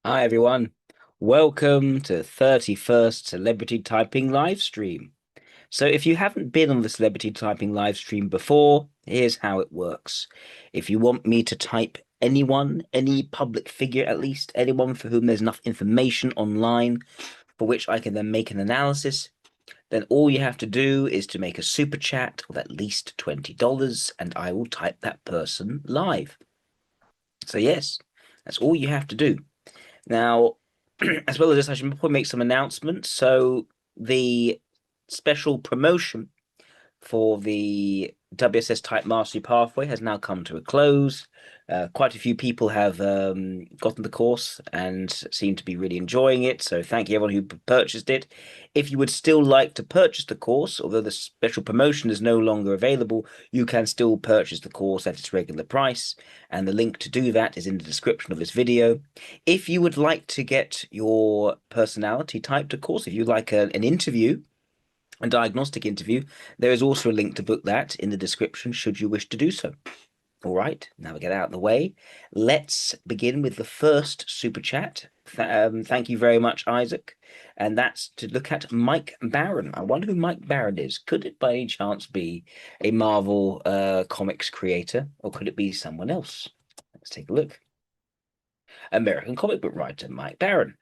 Hi everyone. Welcome to 31st Celebrity Typing live stream. So if you haven't been on the Celebrity Typing live stream before, here's how it works. If you want me to type anyone, any public figure at least, anyone for whom there's enough information online for which I can then make an analysis, then all you have to do is to make a super chat of at least $20 and I will type that person live. So yes, that's all you have to do. Now, as well as this, I should probably make some announcements. So the special promotion for the WSS Type Mastery Pathway has now come to a close. Quite a few people have gotten the course and seem to be really enjoying it. So thank you everyone who purchased it. If you would still like to purchase the course, although the special promotion is no longer available, you can still purchase the course at its regular price. And the link to do that is in the description of this video. If you would like to get your personality typed, of course, if you'd like an interview, a diagnostic interview, there is also a link to book that in the description should you wish to do so. All right, now we get out of the way. Let's begin with the first super chat. Thank you very much, Isaac. And that's to look at Mike Barron. I wonder who Mike Barron is. Could it by any chance be a Marvel comics creator, or could it be someone else? Let's take a look. American comic book writer Mike Barron.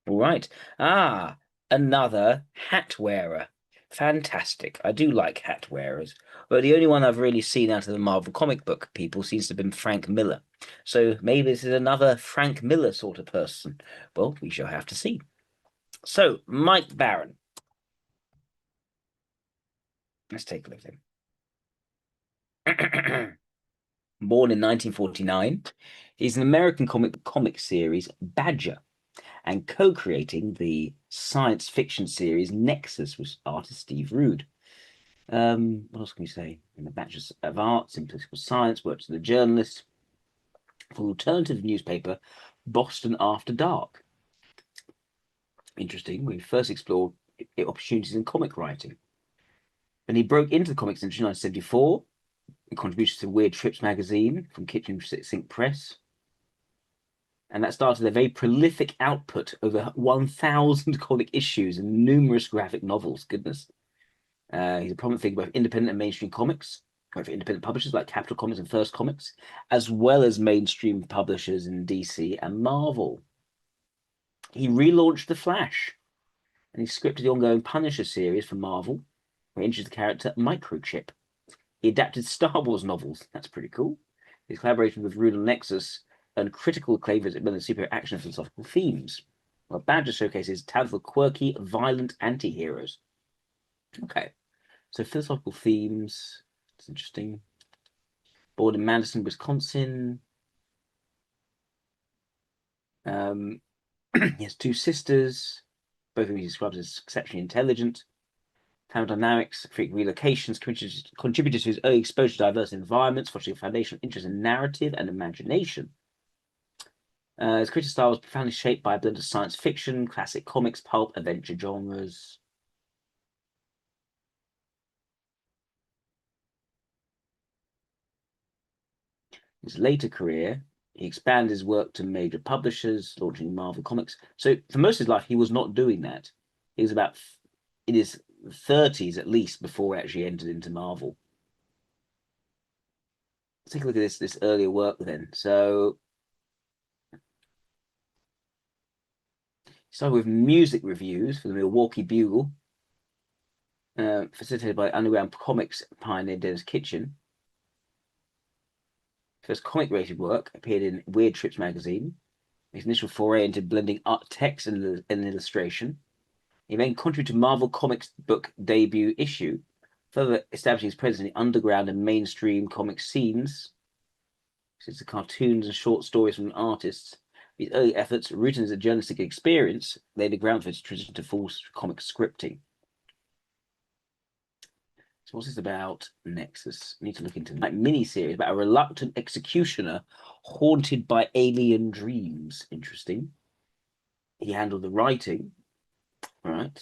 All right. Ah, another hat wearer. Fantastic. I do like hat wearers. But the only one I've really seen out of the Marvel comic book people seems to have been Frank Miller. So maybe this is another Frank Miller sort of person. Well, we shall have to see. So, Mike Barron. Let's take a look at him. Born in 1949, he's an American comic series Badger and co-creating the science fiction series Nexus with artist Steve Rude. What else can we say? In the Bachelor of Arts in Political Science, worked as a journalist for the alternative newspaper Boston After Dark. Interesting. We first explored opportunities in comic writing. And he broke into the comics industry in 1974. He contributed to Weird Trips magazine from Kitchen Sink Press. And that started a very prolific output, over 1,000 comic issues and numerous graphic novels. Goodness. He's a prominent figure both independent and mainstream comics, for independent publishers like Capital Comics and First Comics, as well as mainstream publishers in DC and Marvel. He relaunched The Flash, and he scripted the ongoing Punisher series for Marvel, where he introduced the character Microchip. He adapted Star Wars novels. That's pretty cool. His collaboration with Rude on Nexus earned critical acclaim for its superhero action and philosophical themes. While Badger showcases talented, quirky, violent anti-heroes. Okay. So philosophical themes. It's interesting. Born in Madison, Wisconsin. He has two sisters, both of whom he describes as exceptionally intelligent. Family dynamics, frequent relocations contributed to his early exposure to diverse environments, fostering a foundational interest in narrative and imagination. His creative style was profoundly shaped by a blend of science fiction, classic comics, pulp, adventure genres. His later career, he expanded his work to major publishers, launching Marvel Comics. So for most of his life, he was not doing that. He was about in his 30s at least before he actually entered into Marvel. Let's take a look at this earlier work then. So he started with music reviews for the Milwaukee Bugle, facilitated by underground comics pioneer Dennis Kitchen. First comic-rated work appeared in Weird Trips magazine. His initial foray into blending art, text, and illustration. He then contributed to Marvel Comics book debut issue, further establishing his presence in the underground and mainstream comic scenes. Since the cartoons and short stories from artists, these early efforts, rooted in a journalistic experience, laid the ground for its transition to full comic scripting. So what's this about? Nexus. I need to look into like mini-series about a reluctant executioner haunted by alien dreams. Interesting. He handled the writing. All right.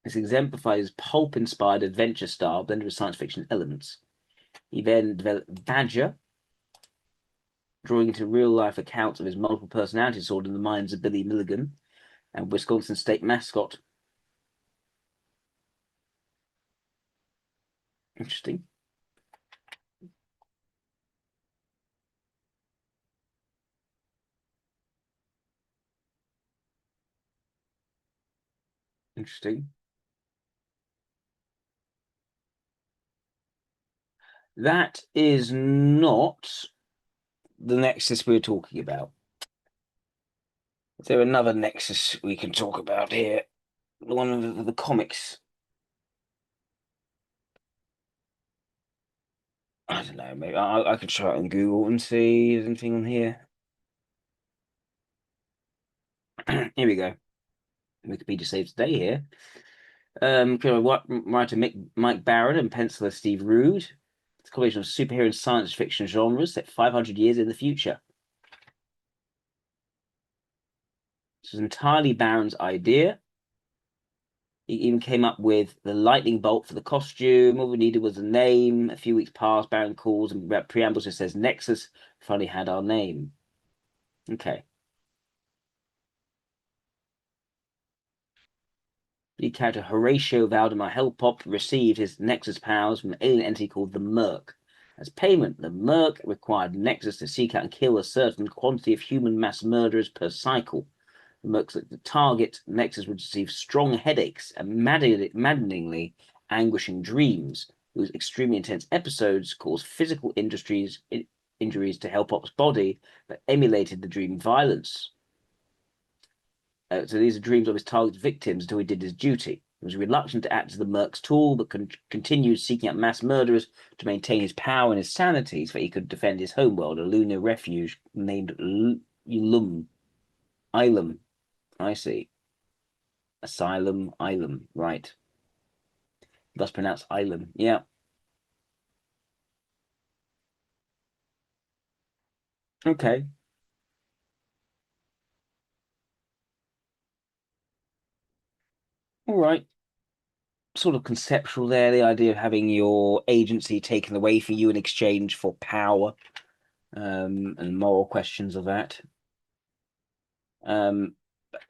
This exemplifies his pulp-inspired adventure style blended with science fiction elements. He then developed Badger, drawing into real-life accounts of his multiple personality disorder in the minds of Billy Milligan and Wisconsin state mascot. Interesting. Interesting. That is not the Nexus we were talking about. Is there another Nexus we can talk about here? One of the comics. I don't know. Maybe I could try it on Google and see if there's anything on here. Here we go. Wikipedia saves the day here. Writer Mike Barron and penciler Steve Rude. It's a combination of superhero and science fiction genres set 500 years in the future. This was entirely Barron's idea. He even came up with the lightning bolt for the costume. All we needed was a name. A few weeks passed. Barron calls and preambles just says Nexus finally had our name. Okay. The character Horatio Valdemar Hellpop received his Nexus powers from an alien entity called the Merc. As payment, the Merc required Nexus to seek out and kill a certain quantity of human mass murderers per cycle. The Merc's the target Nexus would receive strong headaches and maddeningly anguishing dreams, whose extremely intense episodes caused physical injuries to Hellpop's body, but emulated the dream violence. So these are dreams of his target victims until he did his duty. He was reluctant to act as the Merc's tool, but continued seeking out mass murderers to maintain his power and his sanity so that he could defend his homeworld, a lunar refuge named Ilum. I see. Ilum. Right. Thus pronounced Ilum. Yeah. Okay. All right. Sort of conceptual there, the idea of having your agency taken away from you in exchange for power, and moral questions of that.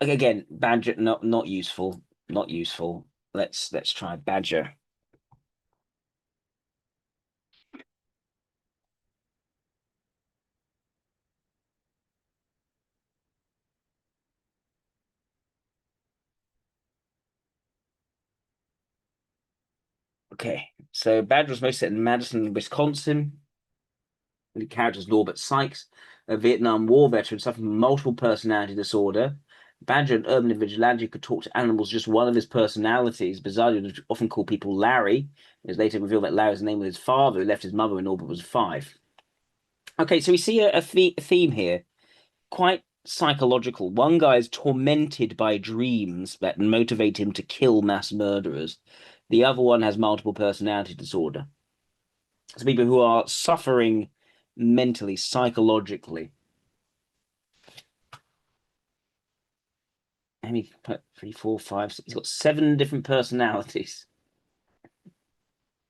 Again, Badger not useful, not useful. Let's try Badger. Okay, so Badger was most set in Madison, Wisconsin. The character is Norbert Sykes, a Vietnam War veteran suffering from multiple personality disorder. Badger, an urban vigilante, could talk to animals, just one of his personalities. Bizarrely, would often call people Larry. It was later revealed that Larry's name was his father, who left his mother when Norbert was 5. Okay, so we see a theme here, quite psychological. One guy is tormented by dreams that motivate him to kill mass murderers. The other one has multiple personality disorder. So people who are suffering mentally, psychologically. How many? 3, 4, 5, 6. He's got 7 different personalities.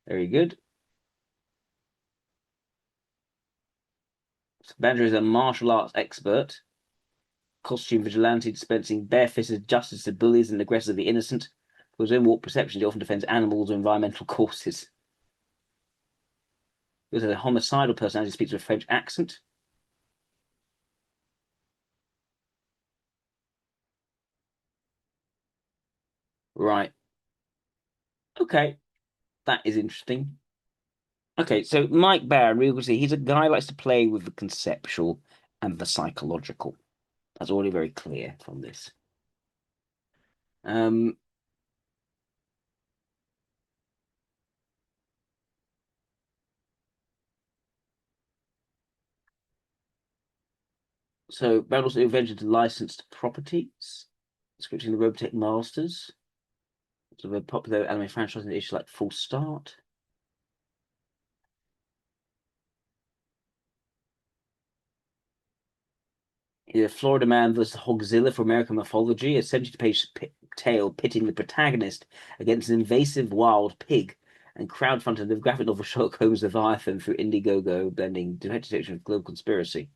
Very good. So Badger is a martial arts expert, costume vigilante dispensing barefisted justice to bullies and aggressors of the innocent. For his own warped perceptions, he often defends animals or environmental causes. He also has a homicidal personality, speaks with a French accent. Right. Okay. That is interesting. Okay, so Mike Barron, we will see he's a guy who likes to play with the conceptual and the psychological. That's already very clear from this. Um, so Barron also invented licensed properties, scripting the Robotech Masters. It's a very popular anime franchise in issues like Full Start. He's a Florida Man versus Hogzilla for American mythology, a 72-page tale pitting the protagonist against an invasive wild pig, and crowdfunded the graphic novel Sherlock Holmes Leviathan through Indiegogo, blending detective with global conspiracy.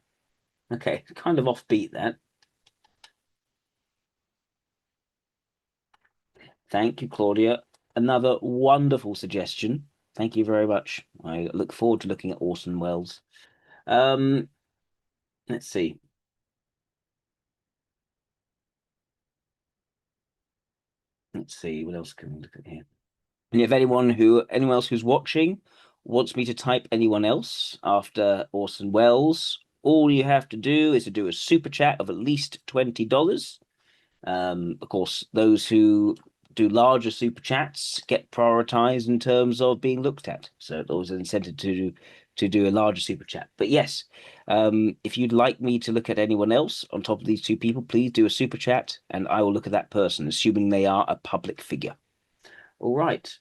Okay, kind of offbeat that. Thank you, Claudia. Another wonderful suggestion. Thank you very much. I look forward to looking at Orson Welles. Um, let's see. Let's see. What else can we look at here? And if anyone else who's watching wants me to type anyone else after Orson Welles, all you have to do is to do a super chat of at least $20. Of course, those who do larger super chats get prioritized in terms of being looked at. So there's always an incentive to do a larger super chat. But yes, if you'd like me to look at anyone else on top of these two people, please do a super chat and I will look at that person, assuming they are a public figure. All right.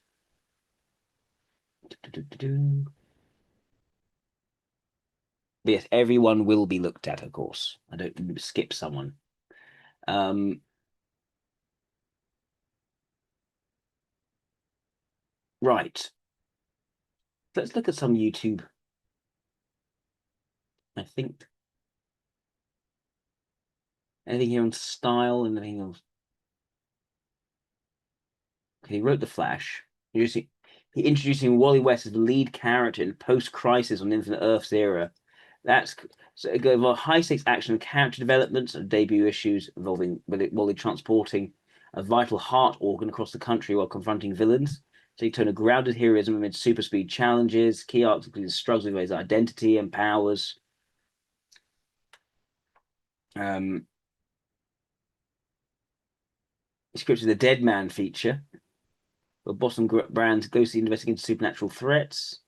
But yes, everyone will be looked at, of course. I don't skip someone. Um, right. Let's look at some YouTube. I think anything here on style and anything else. Okay, he wrote The Flash. He introducing Wally West as the lead character in post-crisis on Infinite Earths era. That's so it goes over high stakes action and character development and debut issues involving Wally transporting a vital heart organ across the country while confronting villains. So he turned a grounded heroism amid super speed challenges. Key arcs include struggles with his identity and powers. Um, scripted the Dead Man feature, where Boston Brand's ghostly investigating supernatural threats.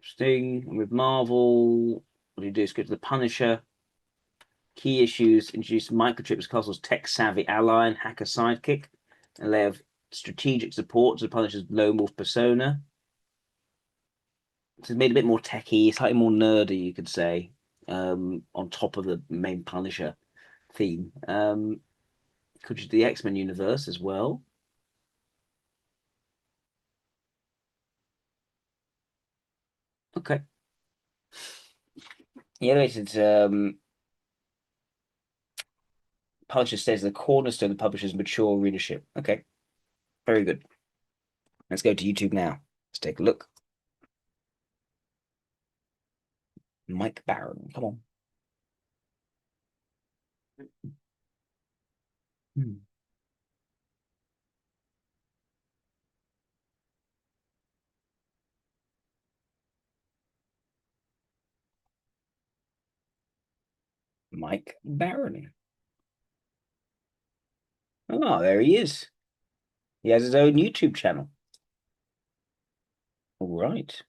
Sting with Marvel. What do you do? Script the Punisher. Key issues introduce microchips Castle's tech-savvy ally and hacker sidekick, and layer of strategic support to the Punisher's lone wolf persona. It's made a bit more techy, slightly more nerdy, you could say, on top of the main Punisher theme. Could you do the X-Men universe as well? Okay. Yeah, it's Punisher stays the cornerstone of the publisher's mature readership. Okay, very good. Let's go to YouTube now. Let's take a look. Mike Barron, come on. Hmm. Mike Barron. Oh, there he is. He has his own YouTube channel. All right.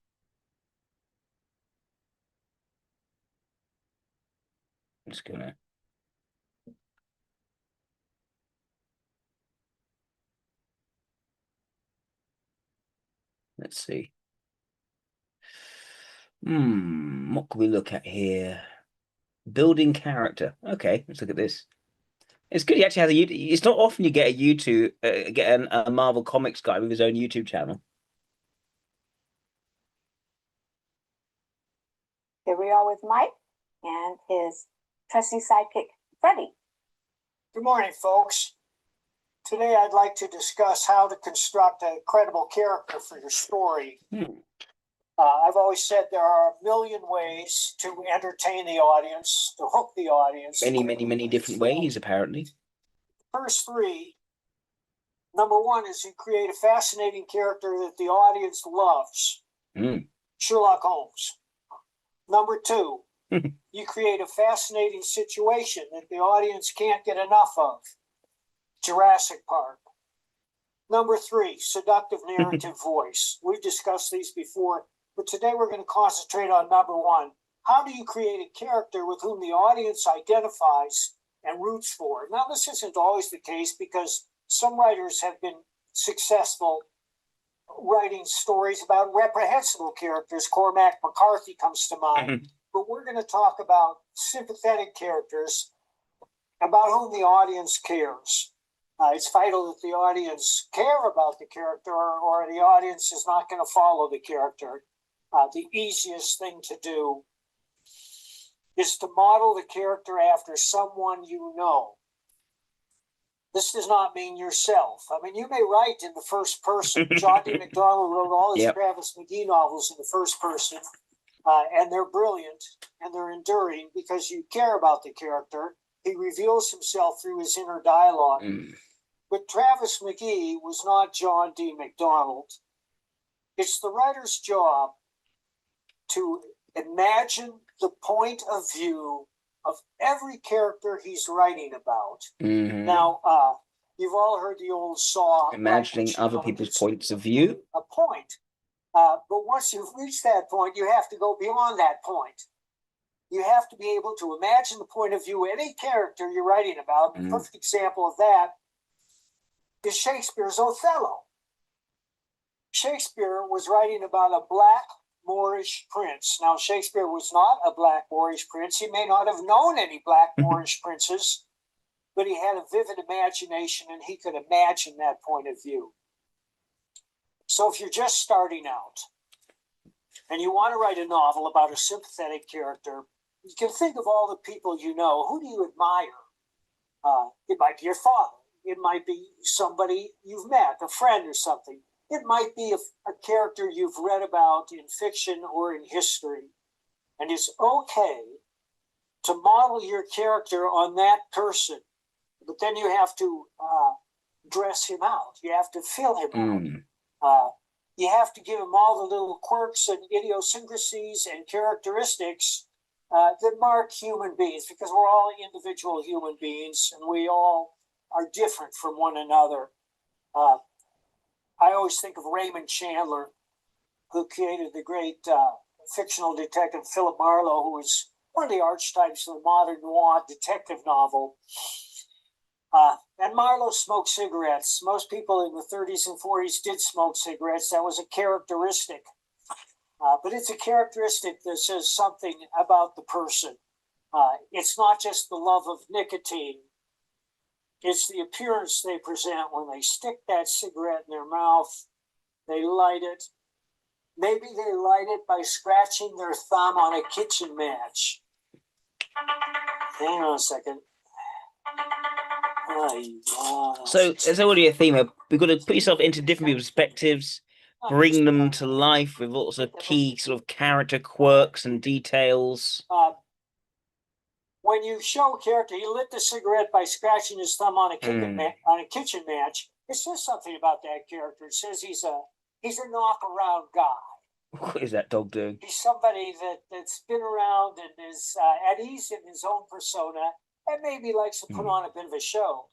I'm just gonna let's see. What can we look at here? Building character. Okay, let's look at this. It's good he actually has a YouTube. It's not often you get a YouTube, a Marvel Comics guy with his own YouTube channel. Here we are with Mike and his trusty sidekick, Freddie. Good morning, folks. Today I'd like to discuss how to construct a credible character for your story. I've always said there are a million ways to entertain the audience, to hook the audience. Many different ways, apparently. First three. Number one is you create a fascinating character that the audience loves. Sherlock Holmes. Number two, you create a fascinating situation that the audience can't get enough of. Jurassic Park. Number three, seductive narrative voice. We've discussed these before, but today we're going to concentrate on number one. How do you create a character with whom the audience identifies and roots for? Now, this isn't always the case because some writers have been successful writing stories about reprehensible characters. Cormac McCarthy comes to mind. But we're going to talk about sympathetic characters about whom the audience cares. It's vital that the audience care about the character or the audience is not going to follow the character. The easiest thing to do is to model the character after someone you know. This does not mean yourself. I mean, you may write in the first person. John D. MacDonald wrote all his Travis McGee novels in the first person, and they're brilliant and they're enduring because you care about the character. He reveals himself through his inner dialogue. But Travis McGee was not John D. MacDonald. It's the writer's job to imagine the point of view of every character he's writing about. Now, you've all heard the old saw. Imagining other people's points of view. A point. But once you've reached that point, you have to go beyond that point. You have to be able to imagine the point of view of any character you're writing about. A perfect example of that is Shakespeare's Othello. Shakespeare was writing about a black Moorish prince. Now, Shakespeare was not a black Moorish prince. He may not have known any black Moorish princes, but he had a vivid imagination and he could imagine that point of view. So if you're just starting out and you want to write a novel about a sympathetic character, you can think of all the people you know. Who do you admire? It might be your father. It might be somebody you've met, a friend or something. It might be a character you've read about in fiction or in history. And it's okay to model your character on that person, but then you have to dress him out. You have to fill him out. You have to give him all the little quirks and idiosyncrasies and characteristics that mark human beings, because we're all individual human beings and we all are different from one another. I always think of Raymond Chandler, who created the great fictional detective Philip Marlowe, who was one of the archetypes of the modern noir detective novel. And Marlowe smoked cigarettes. Most people in the 30s and 40s did smoke cigarettes. That was a characteristic. But it's a characteristic that says something about the person. It's not just the love of nicotine. It's the appearance they present when they stick that cigarette in their mouth. They light it. Maybe they light it by scratching their thumb on a kitchen match. Hang on a second. So there's already a theme of we've got to put yourself into different people's perspectives, bring them to life with lots of key sort of character quirks and details. When you show a character, he lit the cigarette by scratching his thumb on a kitchen match. It says something about that character. It says he's a knock-around guy. What is that dog doing? He's somebody that's been around and is at ease in his own persona and maybe likes to put on a bit of a show.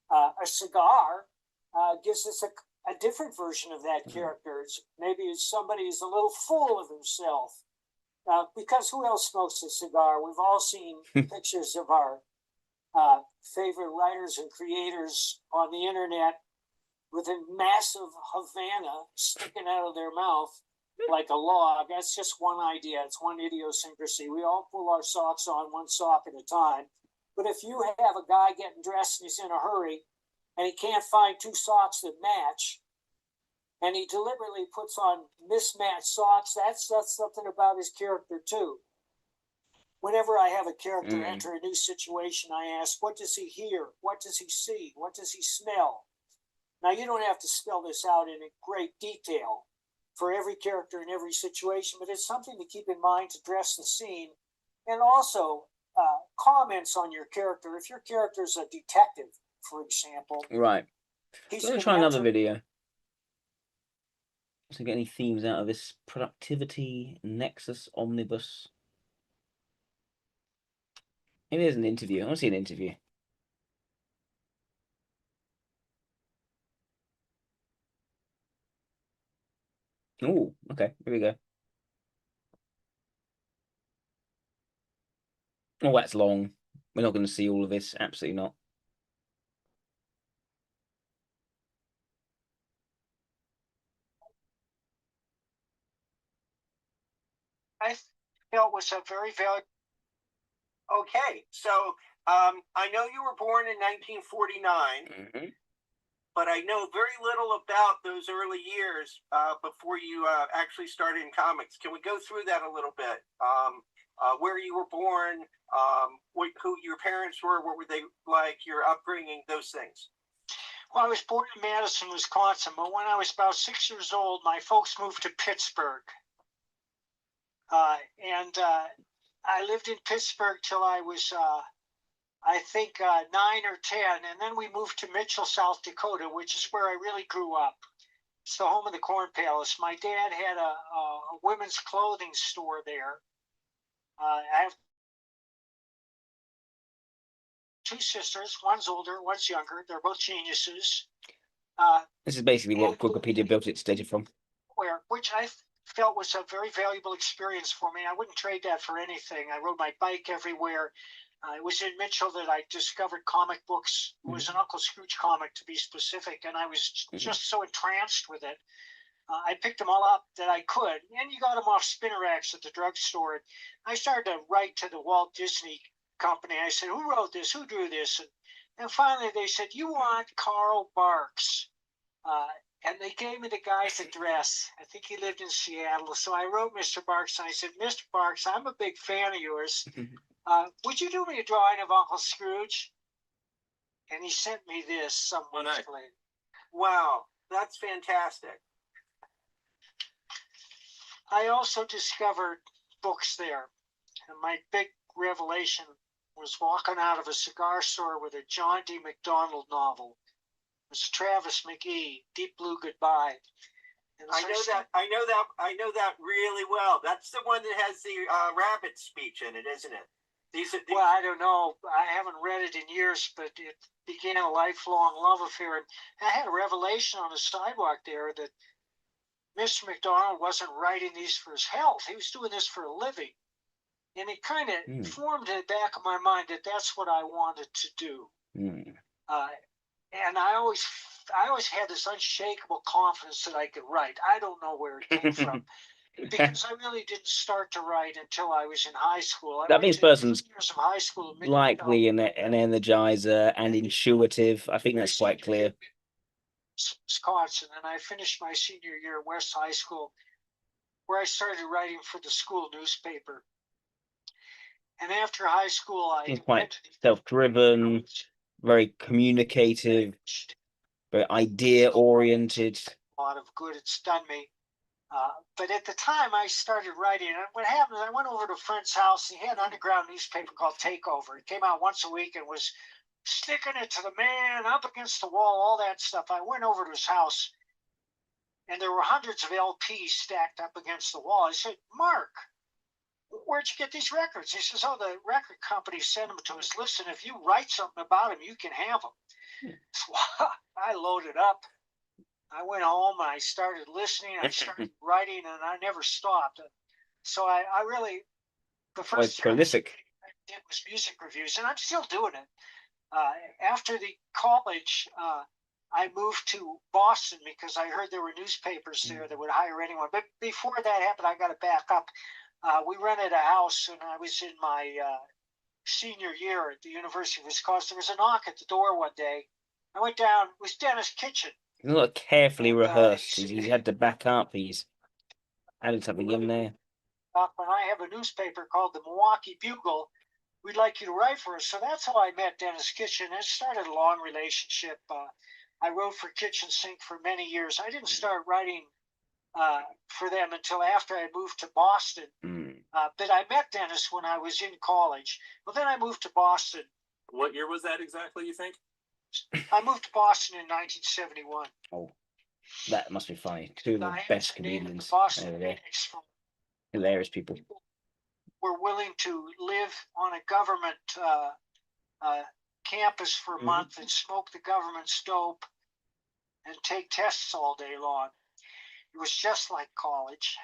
A cigar gives us a different version of that character. Maybe it's somebody who's a little full of himself. Because who else smokes a cigar? We've all seen pictures of our favorite writers and creators on the internet with a massive Havana sticking out of their mouth like a log. That's just one idea. It's one idiosyncrasy. We all pull our socks on one sock at a time. But if you have a guy getting dressed and he's in a hurry and he can't find two socks that match, and he deliberately puts on mismatched socks, that's something about his character too. Whenever I have a character enter a new situation, I ask, what does he hear? What does he see? What does he smell? Now, you don't have to spell this out in great detail for every character in every situation, but it's something to keep in mind to dress the scene. And also comments on your character. If your character is a detective, for example. Right. Let me try another video. To get any themes out of this productivity nexus omnibus. Maybe there's an interview. I want to see an interview. Oh, okay. Here we go. Oh, that's long. We're not going to see all of this. Absolutely not. I felt was a very valid. Okay, so I know you were born in 1949, but I know very little about those early years before you actually started in comics. Can we go through that a little bit? where you were born, who your parents were, what were they like, your upbringing, those things. Well, I was born in Madison, Wisconsin, but when I was about 6 years old, my folks moved to Pittsburgh. And I lived in Pittsburgh till I was, I think, 9 or 10. And then we moved to Mitchell, South Dakota, which is where I really grew up. It's the home of the Corn Palace. My dad had a women's clothing store there. I have 2 sisters. One's older, one's younger. They're both geniuses. This is basically what Wikipedia built its data from. Which I felt was a very valuable experience for me. I wouldn't trade that for anything. I rode my bike everywhere. It was in Mitchell that I discovered comic books. It was an Uncle Scrooge comic, to be specific, and I was just so entranced with it. I picked them all up that I could, and you got them off spinner racks at the drugstore. I started to write to the Walt Disney Company. I said, "Who wrote this? Who drew this?" And finally they said, "You want Carl Barks." And they gave me the guy's address. I think he lived in Seattle. So I wrote Mr. Barks, and I said, "Mr. Barks, I'm a big fan of yours. Would you do me a drawing of Uncle Scrooge?" And he sent me this some months later. Wow, that's fantastic. I also discovered books there. And my big revelation was walking out of a cigar store with a John D. MacDonald novel. It was Travis McGee, Deep Blue Goodbye. And I know that really well. That's the one that has the rabbit speech in it, isn't it? Well, I don't know. I haven't read it in years, but it began a lifelong love affair. And I had a revelation on the sidewalk there that Mr. MacDonald wasn't writing these for his health. He was doing this for a living. And it kind of formed in the back of my mind that that's what I wanted to do. And I always had this unshakable confidence that I could write. I don't know where it came from. Because I really didn't start to write until I was in high school. That means person's years of high school, likely an energizer and intuitive. I think that's quite clear. Wisconsin, and I finished my senior year at West High School, where I started writing for the school newspaper. And after high school, He's quite self-driven, very communicative, very idea-oriented. A lot of good it's done me. But at the time I started writing, and what happened is I went over to a friend's house. He had an underground newspaper called Takeover. It came out once a week and was sticking it to the man, up against the wall, all that stuff. I went over to his house, and there were hundreds of LPs stacked up against the wall. I said, "Mark, where'd you get these records?" He says, "Oh, the record company sent them to us. Listen, if you write something about them, you can have them." So I loaded up. I went home, and I started listening. I started writing, and I never stopped. So I really, the first prolific I did was music reviews, and I'm still doing it. After the college, I moved to Boston because I heard there were newspapers there that would hire anyone. But before that happened, I got to back up. We rented a house, and I was in my senior year at the University of Wisconsin. There was a knock at the door one day. I went down. It was Dennis Kitchen. It's not carefully rehearsed. He's had to back up. He's added something in there. When I have a newspaper called the Milwaukee Bugle, we'd like you to write for us. So that's how I met Dennis Kitchen. It started a long relationship. I wrote for Kitchen Sink for many years. I didn't start writing for them until after I moved to Boston. But I met Dennis when I was in college. Well, then I moved to Boston. What year was that exactly, you think? I moved to Boston in 1971. Oh, that must be funny. Two of the best comedians. Hilarious people. Were willing to live on a government campus for a month and smoke the government's dope and take tests all day long. It was just like college.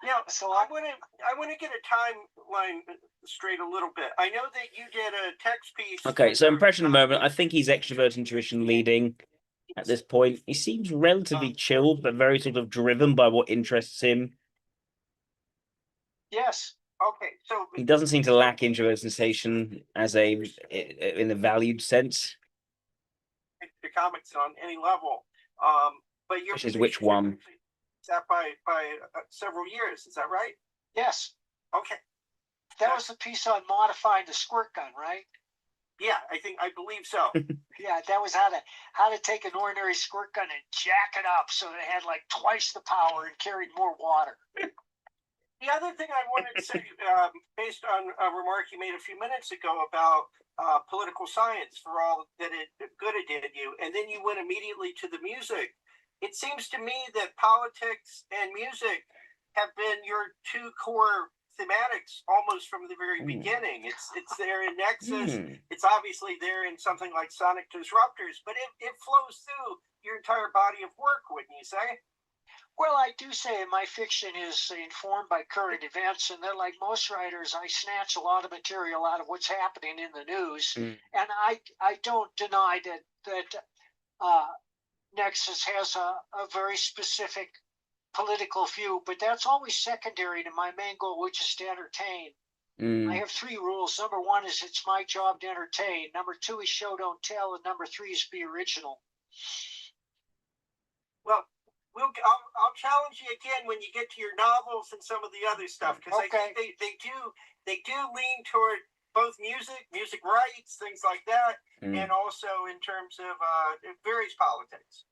Now, so I want to get a timeline straight a little bit. I know that you did a text piece. Okay, so impression of the moment. I think he's extrovert, intuition leading at this point. He seems relatively chilled, but very sort of driven by what interests him. Yes. Okay. So he doesn't seem to lack introvert sensation as in a valued sense. The comics on any level. But which one? That by several years, is that right? Yes. Okay. That was the piece on modifying the squirt gun, right? Yeah, I believe so. Yeah, that was how to take an ordinary squirt gun and jack it up so it had like twice the power and carried more water. The other thing I wanted to say, based on a remark you made a few minutes ago about political science for all that good it did you, and then you went immediately to the music. It seems to me that politics and music have been your two core thematics almost from the very beginning. It's there in Nexus. It's obviously there in something like Sonic Disruptors, but it flows through your entire body of work, wouldn't you say? Well, I do say my fiction is informed by current events, and then, like most writers, I snatch a lot of material out of what's happening in the news, and I don't deny that Nexus has a very specific political view, but that's always secondary to my main goal, which is to entertain. I have 3 rules. Number 1 is it's my job to entertain. Number 2 is show don't tell, and number 3 is be original. Well, I'll challenge you again when you get to your novels and some of the other stuff, because I think they do lean toward both music rights, things like that, and also in terms of various politics.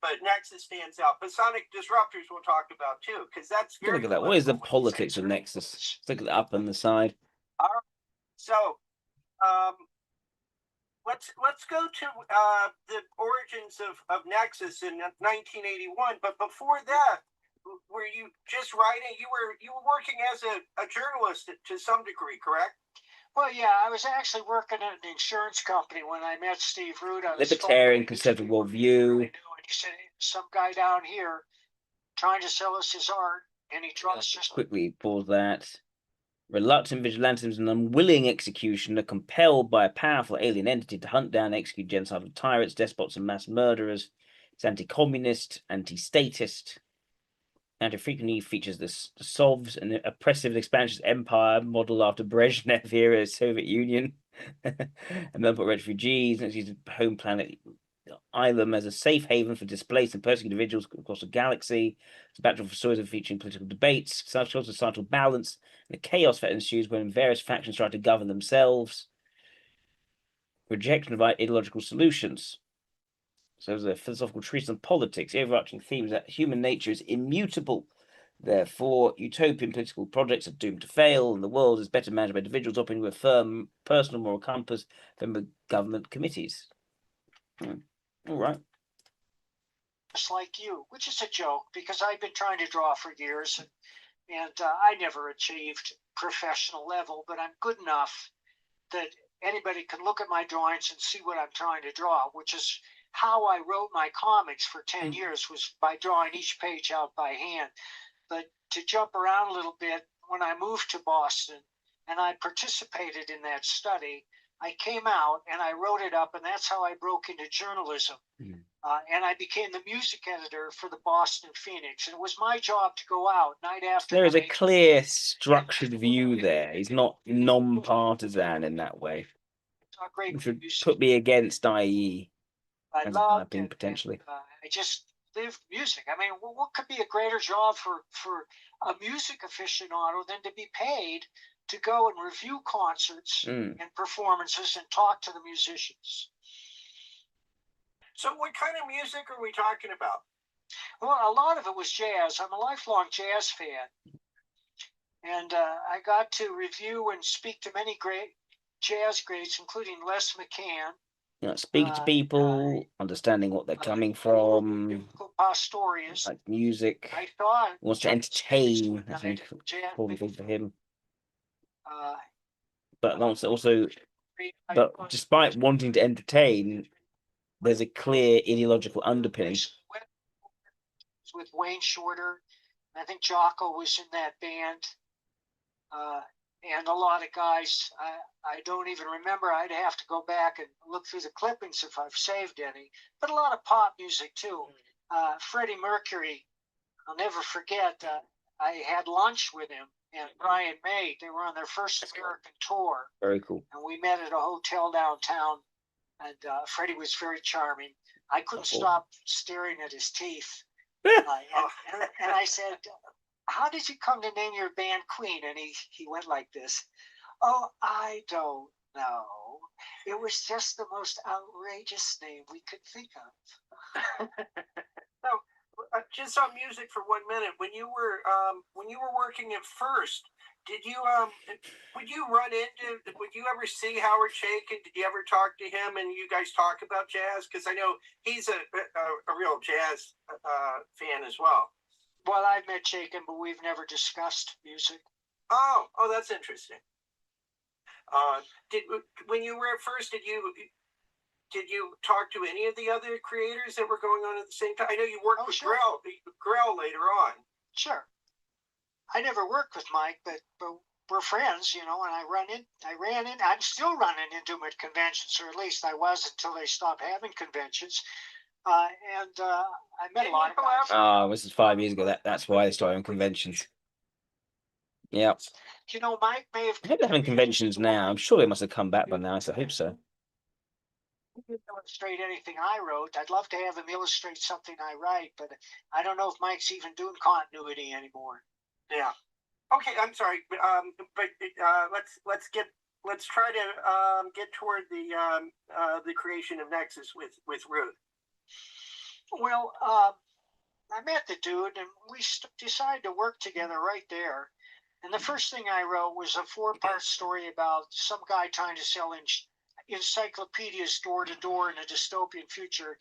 But Nexus stands out. But Sonic Disruptors we'll talk about too, because that's very. Look at that. What is the politics of Nexus? Let's look at the up and the side. All right. So, let's go to the origins of Nexus in 1981. But before that, were you just writing? You were working as a journalist to some degree, correct? Well, yeah, I was actually working at an insurance company when I met Steve Root. Libertarian conservative worldview. And he said, hey, some guy down here trying to sell us his art, and he trusts us. Quickly pause that. Reluctant vigilantism and unwilling execution are compelled by a powerful alien entity to hunt down and execute genocidal tyrants, despots, and mass murderers. It's anti-communist, anti-statist. Anti-frequently features the Sovs, an oppressive and expansionist empire modeled after Brezhnev era Soviet Union. And then put refugees, and its home planet Ilum as a safe haven for displaced and persecuted individuals across the galaxy. It's a backdrop for stories of featuring political debates, societal balance, and the chaos that ensues when various factions try to govern themselves. Rejection of ideological solutions. So there's a philosophical treatise on politics. The overarching theme is that human nature is immutable. Therefore, utopian political projects are doomed to fail, and the world is better managed by individuals operating with a firm personal moral compass than with government committees. All right. Just like you, which is a joke because I've been trying to draw for years, and I never achieved professional level, but I'm good enough that anybody can look at my drawings and see what I'm trying to draw, which is how I wrote my comics for 10 years, was by drawing each page out by hand. But to jump around a little bit, when I moved to Boston and I participated in that study, I came out and I wrote it up, and that's how I broke into journalism. And I became the music editor for the Boston Phoenix. And it was my job to go out night after night. There is a clear, structured view there. He's not non-partisan in that way. Which would put me against IE. I loved it, potentially. I just lived music. I mean, what could be a greater job for a music aficionado than to be paid to go and review concerts and performances and talk to the musicians? So what kind of music are we talking about? Well, a lot of it was jazz. I'm a lifelong jazz fan. And I got to review and speak to many great jazz greats, including Les McCann. Speak to people, understanding what they're coming from, Pastorius, like music, I thought wants to entertain, I think, important thing for him. But also, but despite wanting to entertain, there's a clear ideological underpinning. With Wayne Shorter, I think Jocko was in that band, and a lot of guys I don't even remember. I'd have to go back and look through the clippings if I've saved any. But a lot of pop music too. Freddie Mercury, I'll never forget. I had lunch with him and Brian May. They were on their first American tour. Very cool. And we met at a hotel downtown. And Freddie was very charming. I couldn't stop staring at his teeth. And I said, how did you come to name your band Queen? And he went like this. Oh, I don't know. It was just the most outrageous name we could think of. So, just on music for 1 minute. When you were working at First, did you would you ever see Howard Chaykin? Did you ever talk to him and you guys talk about jazz? Because I know he's a real jazz fan as well. Well, I've met Chaykin, but we've never discussed music. Oh, that's interesting. When you were at First, did you talk to any of the other creators that were going on at the same time? I know you worked with sure. Grell later on. Sure. I never worked with Mike, but we're friends, you know, and I'm still running into them at conventions, or at least I was until they stopped having conventions. I met a lot of guys. Oh, this is 5 years ago. That's why they started having conventions. Yeah. You know, Mike may have. I hope they're having conventions now. I'm sure they must have come back by now, so I hope so. He didn't illustrate anything I wrote. I'd love to have him illustrate something I write, but I don't know if Mike's even doing continuity anymore. Yeah. Okay, I'm sorry, but let's try to get toward the creation of Nexus with Ruth. Well, I met the dude, and we decided to work together right there. And the first thing I wrote was a 4-part story about some guy trying to sell encyclopedias door to door in a dystopian future.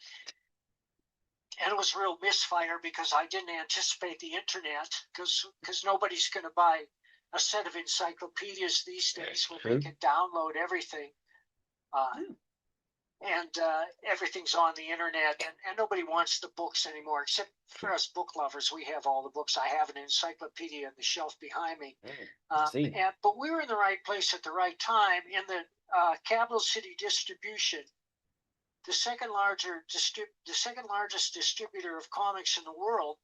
And it was a real misfire because I didn't anticipate the internet, because nobody's going to buy a set of encyclopedias these days when they can download everything. And everything's on the internet, and nobody wants the books anymore, except for us book lovers. We have all the books. I have an encyclopedia on the shelf behind me. But we were in the right place at the right time. In the capital city distribution, the second largest distributor of comics in the world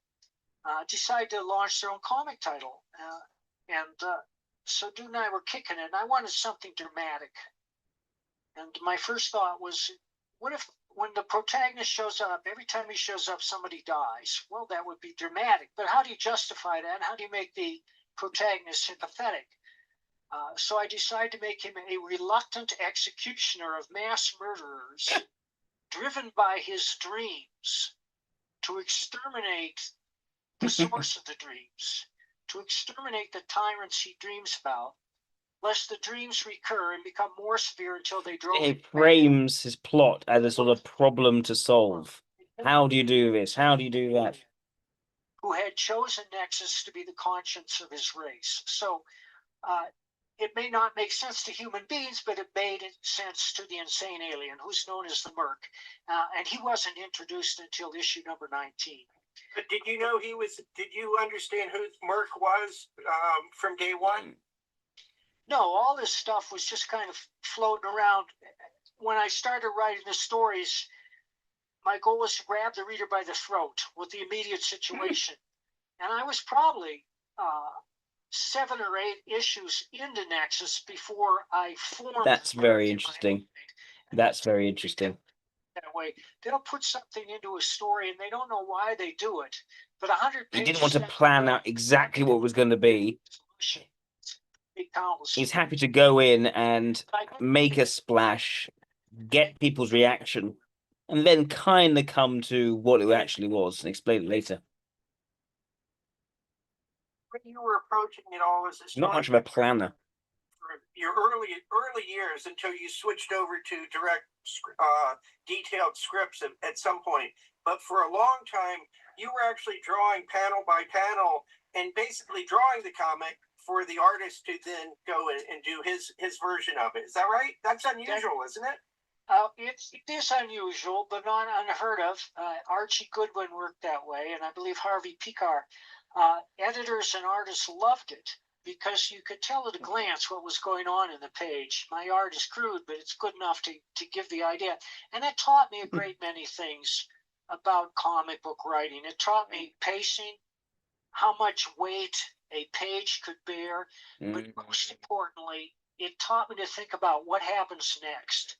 decided to launch their own comic title. So Dude and I were kicking it, and I wanted something dramatic. And my first thought was, what if when the protagonist shows up, every time he shows up, somebody dies? Well, that would be dramatic. But how do you justify that? How do you make the protagonist sympathetic? So I decided to make him a reluctant executioner of mass murderers, driven by his dreams to exterminate the source of the dreams, to exterminate the tyrants he dreams about, lest the dreams recur and become more severe until they drove him. It frames his plot as a sort of problem to solve. How do you do this? How do you do that? Who had chosen Nexus to be the conscience of his race. So it may not make sense to human beings, but it made sense to the insane alien, who's known as the Merc. And he wasn't introduced until issue number 19. But did you know did you understand who Merc was from day one? No, all this stuff was just kind of floating around. When I started writing the stories, my goal was to grab the reader by the throat with the immediate situation. And I was probably 7 or 8 issues into Nexus before I formed. That's very interesting. That's very interesting. That way, they'll put something into a story and they don't know why they do it. But 100 pages. He didn't want to plan out exactly what it was going to be. He's happy to go in and make a splash, get people's reaction, and then kind of come to what it actually was and explain it later. When you were approaching it all as a not much of a planner. For your early years until you switched over to direct detailed scripts at some point. But for a long time, you were actually drawing panel by panel and basically drawing the comic for the artist to then go and do his version of it. Is that right? That's unusual, isn't it? It is unusual, but not unheard of. Archie Goodwin worked that way, and I believe Harvey Picard. Editors and artists loved it because you could tell at a glance what was going on in the page. My art is crude, but it's good enough to give the idea. And it taught me a great many things about comic book writing. It taught me pacing, how much weight a page could bear, but most importantly, it taught me to think about what happens next.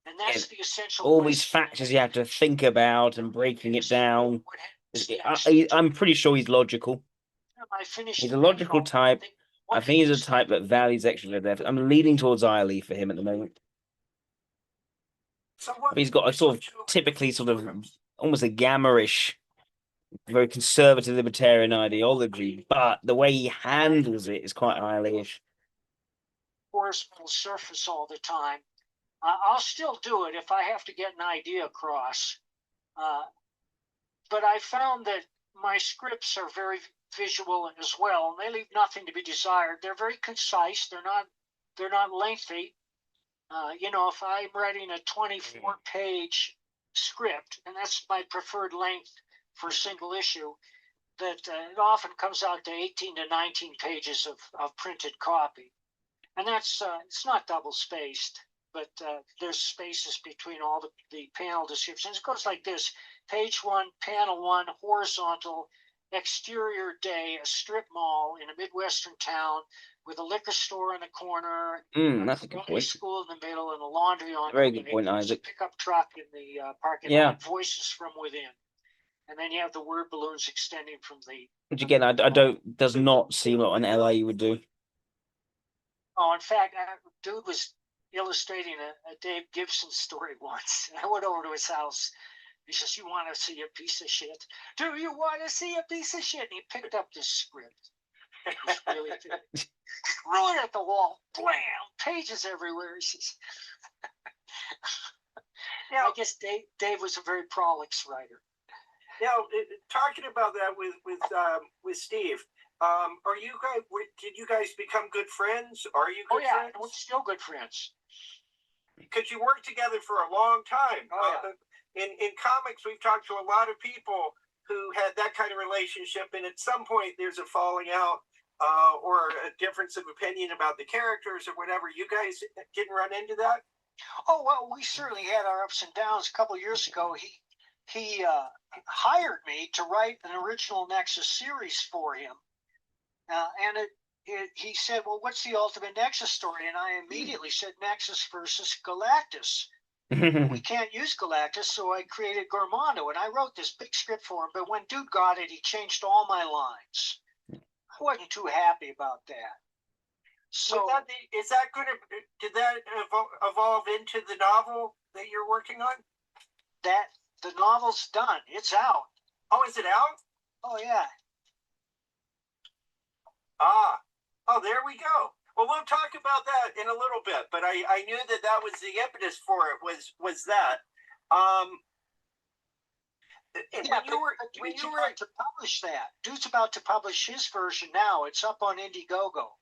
And that's the essential. All these factors you have to think about and breaking it down. I'm pretty sure he's logical. I finished. He's a logical type. I think he's a type that values extra depth. I'm leaning towards Eiley for him at the moment. So I mean, he's got a sort of typically sort of almost a Gamma-ish, very conservative libertarian ideology, but the way he handles it is quite Eiley-ish. Horizontal surface all the time. I'll still do it if I have to get an idea across. But I found that my scripts are very visual as well, and they leave nothing to be desired. They're very concise. They're not lengthy. If I'm writing a 24-page script, and that's my preferred length for a single issue, that it often comes out to 18 to 19 pages of printed copy. And that's it's not double spaced, but there's spaces between all the panel descriptions. It goes like this: page 1, panel 1, horizontal, exterior day, a strip mall in a Midwestern town with a liquor store in the corner, That's a good point. school in the middle, and a laundry on Very the good point, Isaac. a pickup truck in the parking lot. Voices from within, and then you have the word balloons extending from the. Which again, I don't does not seem like an LA would do. Oh, in fact, dude was illustrating a Dave Gibson story once. I went over to his house. He says, "You want to see a piece of shit? Do you want to see a piece of shit?" And he picked up this script. It was really threw it at the wall. Blam! Pages everywhere. He says, I guess Dave was a very prolix writer. Now, talking about that with Steve, are you guys? Did you guys become good friends? Are you good friends? We're still good friends. Because you worked together for a long time. In comics, we've talked to a lot of people who had that kind of relationship, and at some point there's a falling out or a difference of opinion about the characters or whatever. You guys didn't run into that? Oh, well, we certainly had our ups and downs. A couple of years ago, he hired me to write an original Nexus series for him. And he said, "Well, what's the Ultimate Nexus story?" And I immediately said, "Nexus versus Galactus." We can't use Galactus, so I created Gormondo, and I wrote this big script for him. But when dude got it, he changed all my lines. I wasn't too happy about that. So is that going to? Did that evolve into the novel that you're working on? That the novel's done. It's out. Oh, is it out? Oh yeah. Oh, there we go. Well, we'll talk about that in a little bit, but I knew that was the impetus for it was that. When you were to publish that, dude's about to publish his version now. It's up on Indiegogo.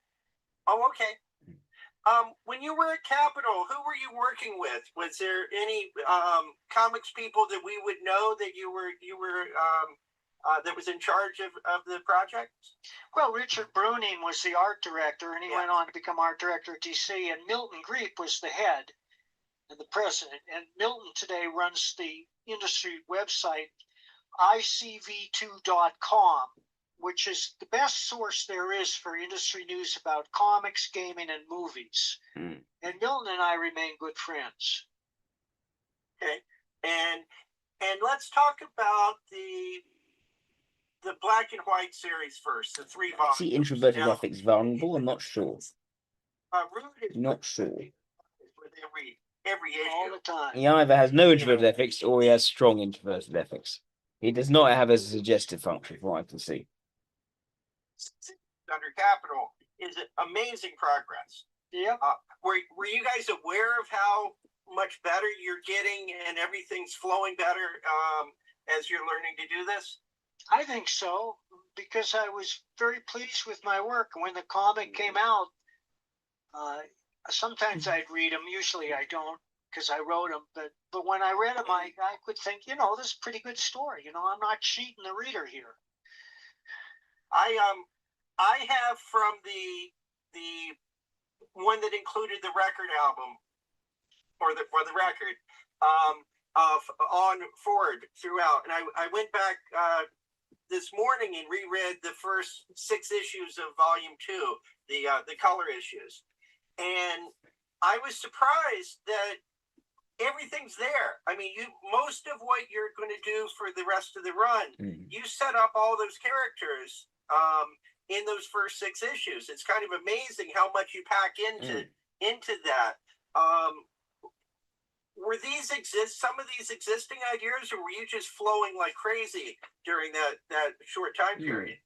Oh, okay. When you were at Capitol, who were you working with? Was there any comics people that we would know that you were that was in charge of the project? Well, Richard Bruning was the art director, and he went on to become art director at DC. And Milton Greep was the head and the president. And Milton today runs the industry website icv2.com, which is the best source there is for industry news about comics, gaming, and movies. And Milton and I remain good friends. Okay, and let's talk about the black and white series first, the 3 volumes. See introverted ethics vulnerable? I'm not sure. Not sure. Every issue. All the time. He either has no introverted ethics or he has strong introverted ethics. He does not have a suggestive function, from what I can see. Under Capitol is amazing progress. Yeah. Were you guys aware of how much better you're getting and everything's flowing better as you're learning to do this? I think so, because I was very pleased with my work. When the comic came out, sometimes I'd read them. Usually I don't, because I wrote them. But when I read them, I could think, this is a pretty good story. I'm not cheating the reader here. I have from the one that included the record album or the record on Ford throughout, and I went back this morning and reread the first 6 issues of Volume 2, the color issues, and I was surprised that everything's there. I mean, most of what you're going to do for the rest of the run, you set up all those characters, in those first 6 issues. It's kind of amazing how much you pack into that. Were some of these existing ideas, or were you just flowing like crazy during that short time period?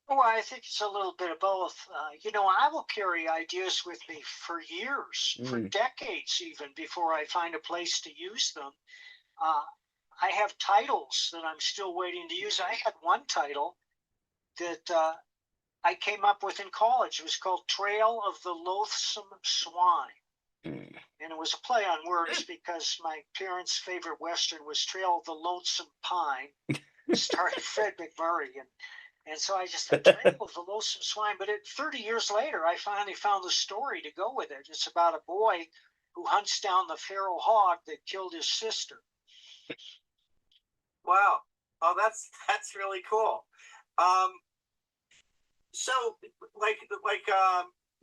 Well, I think it's a little bit of both. I will carry ideas with me for years, for decades even, before I find a place to use them. I have titles that I'm still waiting to use. I had one title that I came up with in college. It was called Trail of the Loathsome Swine. And it was a play on words because my parents' favorite Western was Trail of the Lonesome Pine, starring Fred McMurray. And so I just thought, Trail of the Lonesome Swine. But 30 years later, I finally found the story to go with it. It's about a boy who hunts down the feral hog that killed his sister. Wow. Oh, that's really cool. So like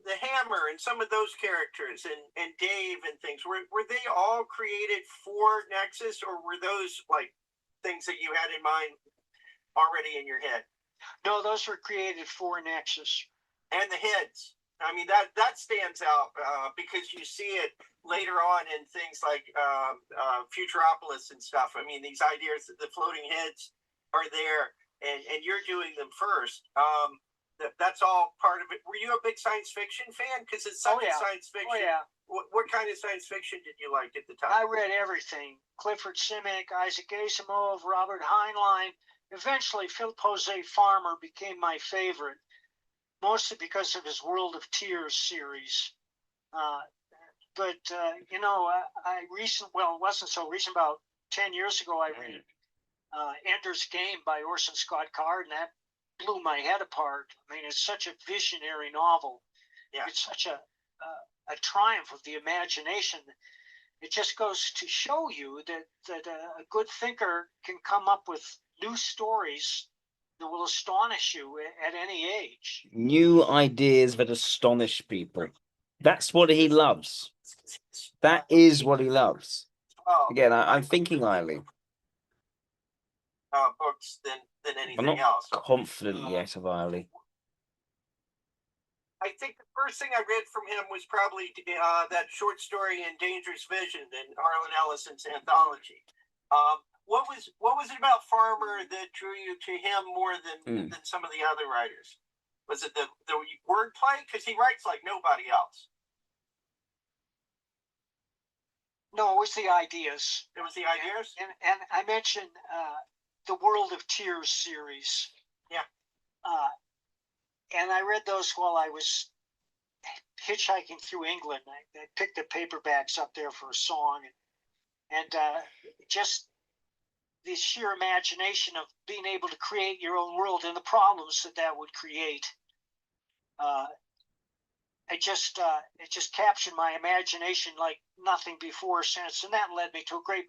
the Hammer and some of those characters and Dave and things, were they all created for Nexus, or were those like things that you had in mind already in your head? No, those were created for Nexus. And the heads. I mean, that stands out because you see it later on in things like Futuropolis and stuff. I mean, these ideas, the floating heads are there, and you're doing them first. That's all part of it. Were you a big science fiction fan? Because it's such science fiction. Oh, yeah. What kind of science fiction did you like at the time? I read everything. Clifford Simic, Isaac Asimov, Robert Heinlein. Eventually, Philip Jose Farmer became my favorite, mostly because of his World of Tears series. It wasn't so recent. About 10 years ago, I read Ender's Game by Orson Scott Card, and that blew my head apart. I mean, it's such a visionary novel. Yeah. It's such a triumph of the imagination. It just goes to show you that a good thinker can come up with new stories that will astonish you at any age. New ideas that astonish people. That's what he loves. That is what he loves. Again, I'm thinking highly. Books than anything I'm not else. confident yet of Eiley. I think the first thing I read from him was probably that short story in Dangerous Vision in Harlan Ellison's anthology. What was it about Farmer that drew you to him more than some of the other writers? Was it the wordplay? Because he writes like nobody else. No, it was the ideas. It was the ideas? And I mentioned the World of Tears series. Yeah. And I read those while I was hitchhiking through England. I picked the paperbacks up there for a song. And just the sheer imagination of being able to create your own world and the problems that would create. It just captured my imagination like nothing before or since, and that led me to a great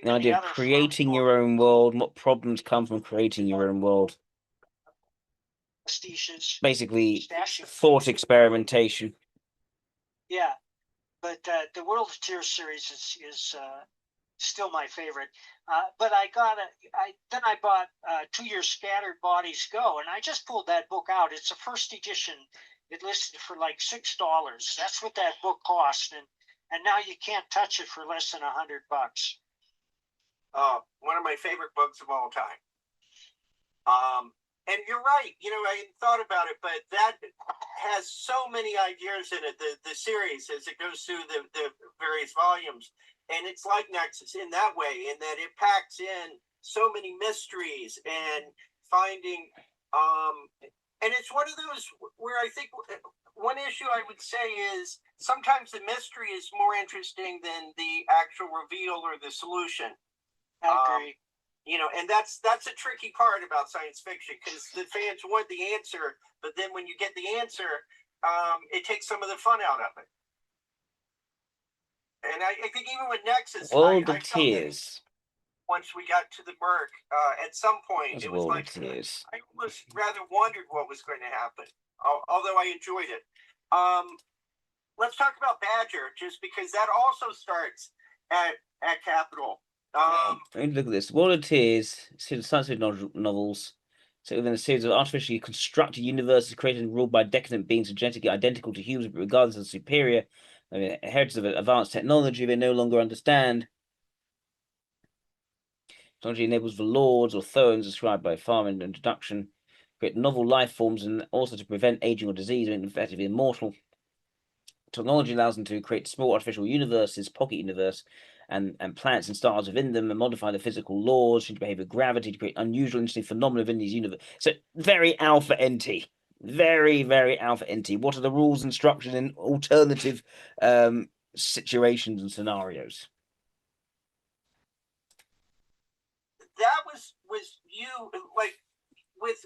the idea of creating your own world. What problems come from creating your own world? Basically, thought experimentation. Yeah, but the World of Tears series is still my favorite. But then I bought 2 Years Scattered Bodies Go, and I just pulled that book out. It's a first edition. It listed for like $6. That's what that book cost, and now you can't touch it for less than $100. One of my favorite books of all time. And you're right. I hadn't thought about it, but that has so many ideas in it. The series, as it goes through the various volumes, and it's like Nexus in that way, in that it packs in so many mysteries and finding. And it's one of those where I think one issue I would say is sometimes the mystery is more interesting than the actual reveal or the solution. I agree. And that's a tricky part about science fiction, because the fans want the answer, but then when you get the answer, it takes some of the fun out of it. And I think even with Nexus, World of Tears. Once we got to the Merc, at some point, it was like I almost rather wondered what was going to happen, although I enjoyed it. Let's talk about Badger, just because that also starts at Capitol. Look at this. World of Tears, science fiction novels, So within a series of artificially constructed universes created and ruled by decadent beings genetically identical to humans, but regardless of superior inheritance of advanced technology they no longer understand. Technology enables the lords or thones described by Farm in the introduction, create novel life forms and also to prevent aging or disease and effectively immortal. Technology allows them to create small artificial universes, pocket universe, and planets and stars within them, and modify the physical laws, change the behavior of gravity to create unusual, interesting phenomena within these universes. So very alpha NT, very alpha NT. What are the rules and structures in alternative situations and scenarios? That was you like with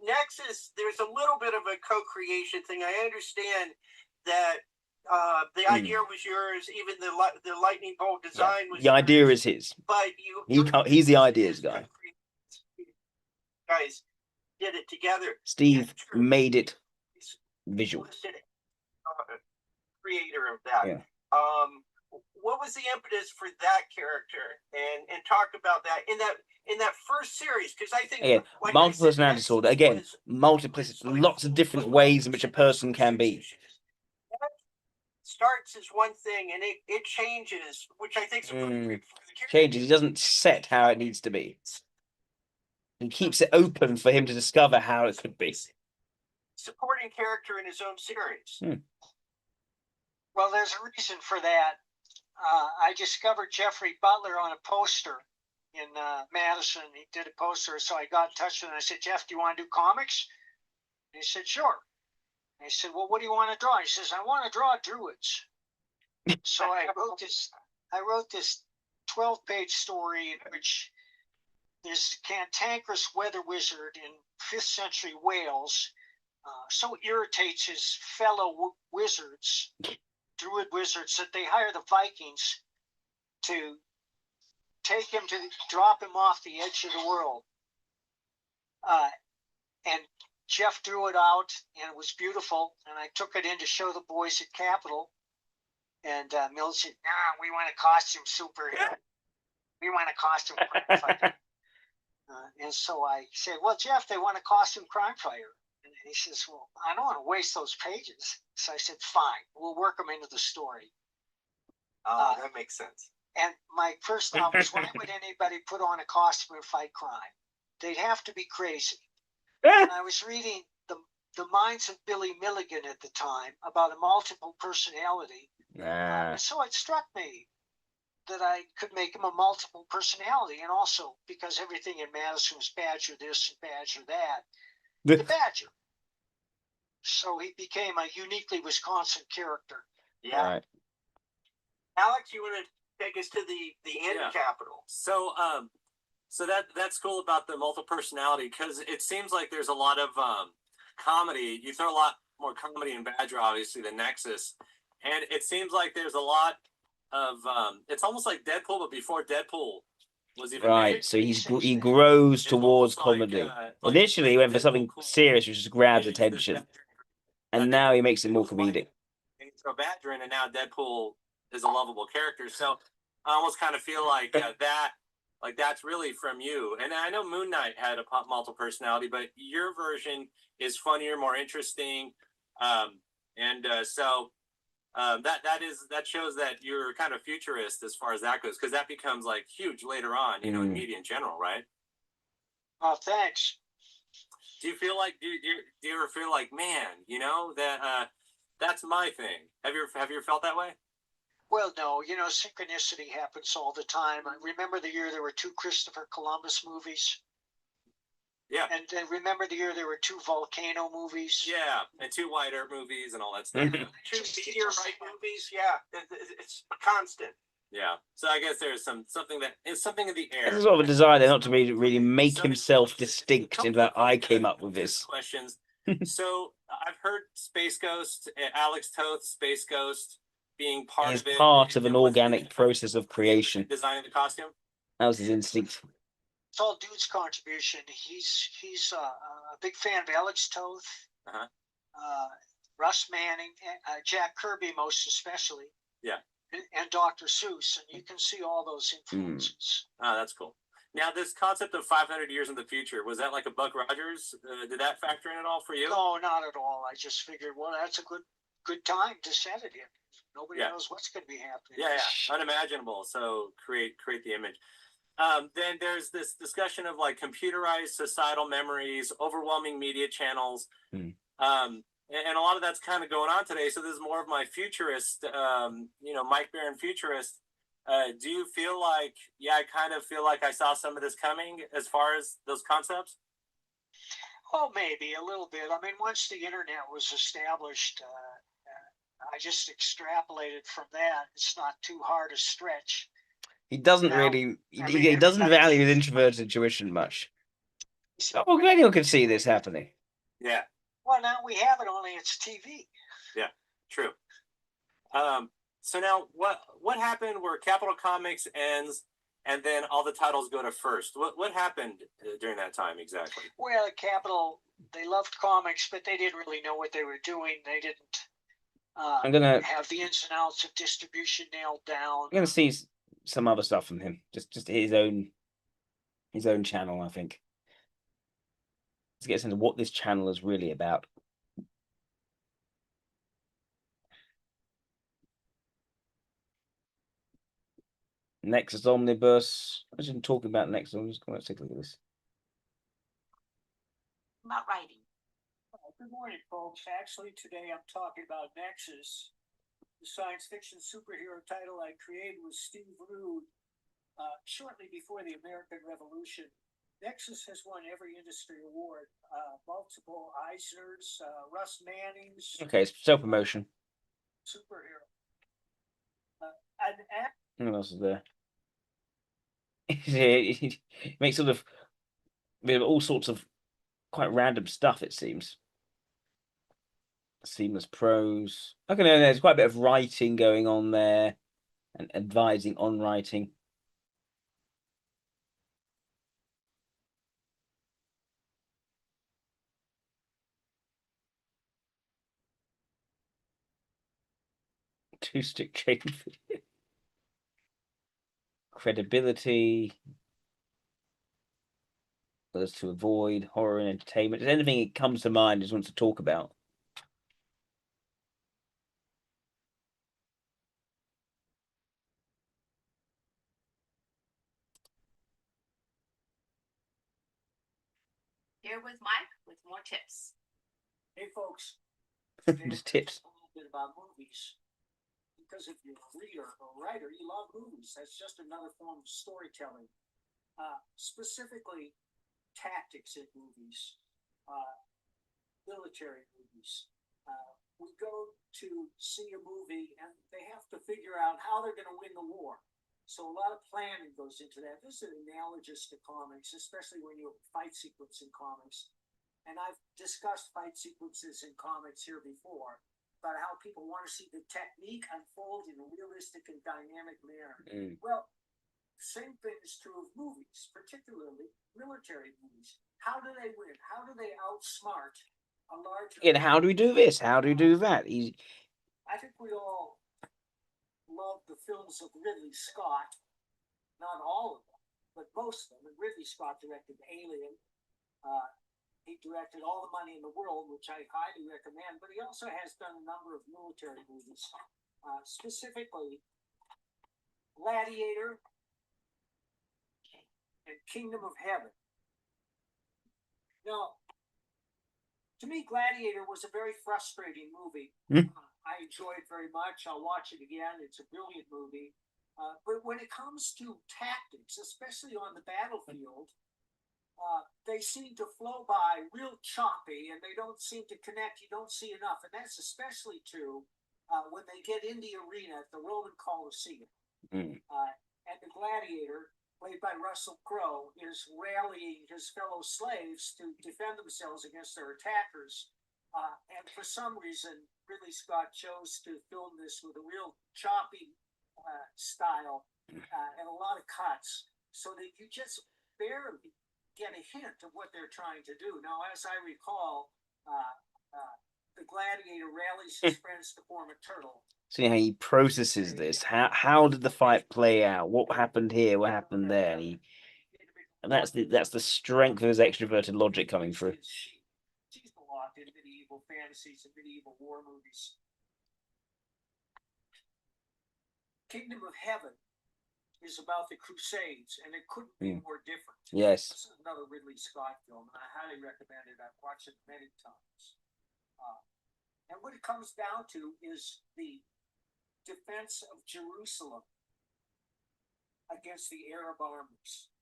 Nexus. There's a little bit of a co-creation thing. I understand that the idea was yours, even the lightning bolt design was the idea yours, is his, but he's the ideas guy. Guys did it together. Steve made it visual. Creator of that. Yeah. What was the impetus for that character, and talk about that in that first series? Because I think again, like multiple personality disorder. Again, multiplicity, lots of different ways in which a person can be. Starts as one thing and it changes, which I think is appropriate for the character. Changes. He doesn't set how it needs to be. He keeps it open for him to discover how it could be. Supporting character in his own series. Well, there's a reason for that. I discovered Jeffrey Butler on a poster in Madison. He did a poster, so I got in touch with him. I said, Jeff, do you want to do comics? And he said, sure. And I said, well, what do you want to draw? He says, I want to draw druids. So I wrote this 12-page story in which this cantankerous weather wizard in 5th century Wales so irritates his fellow wizards, druid wizards, that they hire the Vikings to drop him off the edge of the world. And Jeff drew it out, and it was beautiful. And I took it in to show the boys at Capitol. And Mill said, "Nah, we want a costume superhero. We want a costume crime fighter." And so I said, "Well, Jeff, they want a costume crime fighter." And he says, "Well, I don't want to waste those pages." So I said, "Fine, we'll work them into the story." Oh, that makes sense. And my first thought was, why would anybody put on a costume and fight crime? They'd have to be crazy. And I was reading the Minds of Billy Milligan at the time about a multiple personality. So it struck me that I could make him a multiple personality, and also because everything in Madison was Badger this and Badger that, the Badger. So he became a uniquely Wisconsin character. Yeah. Right. Alex, you want to take us to the end capital? So that's cool about the multiple personality, because it seems like there's a lot of comedy. You throw a lot more comedy in Badger, obviously, than Nexus, and it seems like there's a lot of it's almost like Deadpool, but before Deadpool was even right. made. So he grows towards comedy. Like, initially, he went for something serious, which just grabs attention, and now he makes it more comedic. And you throw Badger in, and now Deadpool is a lovable character. So I almost kind of feel like that's really from you. And I know Moon Knight had a multiple personality, but your version is funnier, more interesting, so that shows that you're kind of futurist as far as that goes, because that becomes like huge later on, in media in general, right? Oh, thanks. Do you feel like do you ever feel like, man, that that's my thing? Have you ever felt that way? Well, no, synchronicity happens all the time. I remember the year there were 2 Christopher Columbus movies. Yeah. And remember the year there were 2 volcano movies. Yeah, and 2 White Earth movies and all that stuff. 2 meteorite movies. Yeah, it's constant. Yeah. So I guess there's something in the air. This is sort of a desire not to really make himself distinct in that I came up with this. Questions. So I've heard Space Ghost, Alex Toth, Space Ghost, being part of it. Part of an organic process of creation. Designing the costume. That was his instinct. It's all Dude's contribution. He's a big fan of Alex Toth, Russ Manning, Jack Kirby most especially. Yeah. And Dr. Seuss, and you can see all those influences. Oh, that's cool. Now, this concept of 500 years in the future, was that like a Buck Rogers? Did that factor in at all for you? No, not at all. I just figured, well, that's a good time to set it in. Nobody knows what's going to be happening. Yeah, unimaginable. So create the image. Then there's this discussion of like computerized societal memories, overwhelming media channels. And a lot of that's kind of going on today. So this is more of my futurist, Mike Barron futurist. Do you feel like, I kind of feel like I saw some of this coming as far as those concepts? Oh, maybe a little bit. I mean, once the internet was established, I just extrapolated from that. It's not too hard a stretch. He doesn't really, he doesn't value his introverted intuition much. Oh, anyone can see this happening. Yeah. Well, now we have it, only it's TV. Yeah, true. So now what happened where Capital Comics ends and then all the titles go to First? What happened during that time exactly? Well, at Capital, they loved comics, but they didn't really know what they were doing. They didn't I'm gonna have the ins and outs of distribution nailed down. I'm gonna see some other stuff from him. Just his own channel, I think. Let's get into what this channel is really about. Nexus Omnibus. I shouldn't talk about Nexus. I'm just going to take a look at this. About writing. Good morning, folks. Actually, today I'm talking about Nexus. The science fiction superhero title I created with Steve Rude shortly before the American Revolution. Nexus has won every industry award, multiple Eisners, Russ Mannings. Okay, it's self-promotion. Superhero. What else is there? He makes sort of all sorts of quite random stuff, it seems. Seamless prose. Okay, no, there's quite a bit of writing going on there and advising on writing. Two-stick chain. Credibility. Others to avoid. Horror and entertainment. Is anything that comes to mind just wants to talk about? Here with Mike with more tips. Hey, folks. Just tips. A little bit about movies. Because if you're a reader or writer, you love movies. That's just another form of storytelling. Specifically, tactics in movies, military movies. We go to see a movie and they have to figure out how they're going to win the war. So a lot of planning goes into that. This is analogous to comics, especially when you have a fight sequence in comics. And I've discussed fight sequences in comics here before, about how people want to see the technique unfold in a realistic and dynamic manner. Well, the same thing is true of movies, particularly military movies. How do they win? How do they outsmart a larger... And how do we do this? How do we do that? I think we all love the films of Ridley Scott. Not all of them, but most of them. And Ridley Scott directed Alien. He directed All the Money in the World, which I highly recommend, but he also has done a number of military movies, specifically Gladiator and Kingdom of Heaven. Now, to me, Gladiator was a very frustrating movie. I enjoy it very much. I'll watch it again. It's a brilliant movie. But when it comes to tactics, especially on the battlefield, they seem to flow by real choppy, and they don't seem to connect. You don't see enough, and that's especially true when they get in the arena at the Roman Colosseum. And the gladiator, played by Russell Crowe, is rallying his fellow slaves to defend themselves against their attackers. And for some reason, Ridley Scott chose to film this with a real choppy style and a lot of cuts, so that you just barely get a hint of what they're trying to do. Now, as I recall, the gladiator rallies his friends to form a turtle. See how he processes this. How did the fight play out? What happened here? What happened there? And he And that's the strength of his extroverted logic coming through. She's locked in medieval fantasies and medieval war movies. Kingdom of Heaven is about the Crusades, and it couldn't be more different. Yes. This is another Ridley Scott film, and I highly recommend it. I've watched it many times. And what it comes down to is the defense of Jerusalem against the Arab armies.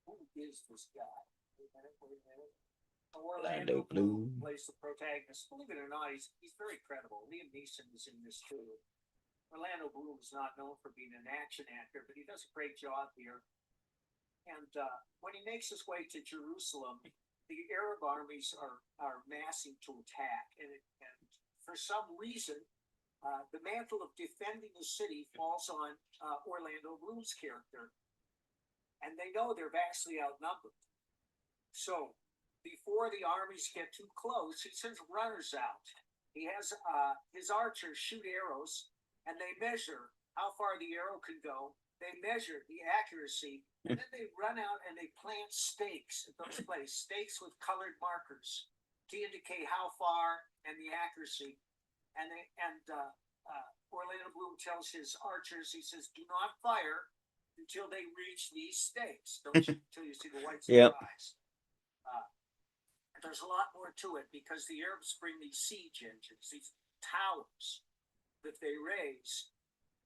Who is this guy? Wait a minute. Orlando Bloom plays the protagonist. Believe it or not, he's very credible. Liam Neeson is in this too. Orlando Bloom is not known for being an action actor, but he does a great job here. And when he makes his way to Jerusalem, the Arab armies are massing to attack. And for some reason, the mantle of defending the city falls on Orlando Bloom's character. And they know they're vastly outnumbered. So before the armies get too close, he sends runners out. He has his archers shoot arrows, and they measure how far the arrow can go. They measure the accuracy, and then they run out and they plant stakes at those places, stakes with colored markers to indicate how far and the accuracy. And Orlando Bloom tells his archers, he says, "Do not fire until they reach these stakes. Don't you, until you see the whites of their eyes." There's a lot more to it because the Arabs bring these siege engines, these towers that they raise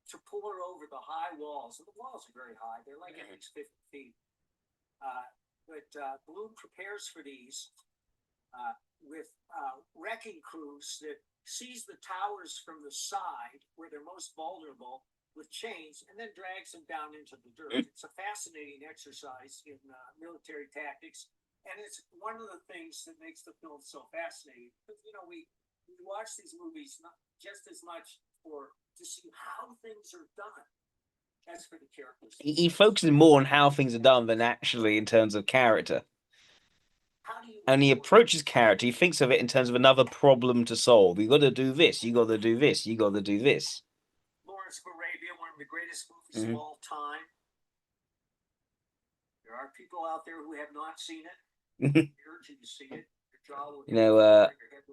to pour over the high walls. And the walls are very high. They're like at least 50 feet. But Bloom prepares for these with wrecking crews that seize the towers from the side where they're most vulnerable with chains and then drags them down into the dirt. It's a fascinating exercise in military tactics. And it's one of the things that makes the film so fascinating. Because, we watch these movies not just as much to see how things are done as for the characters. He focuses more on how things are done than actually in terms of character. And he approaches character, he thinks of it in terms of another problem to solve. You got to do this, you got to do this, you got to do this. Lawrence of Arabia, one of the greatest movies of all time. There are people out there who have not seen it. I urge you to see it.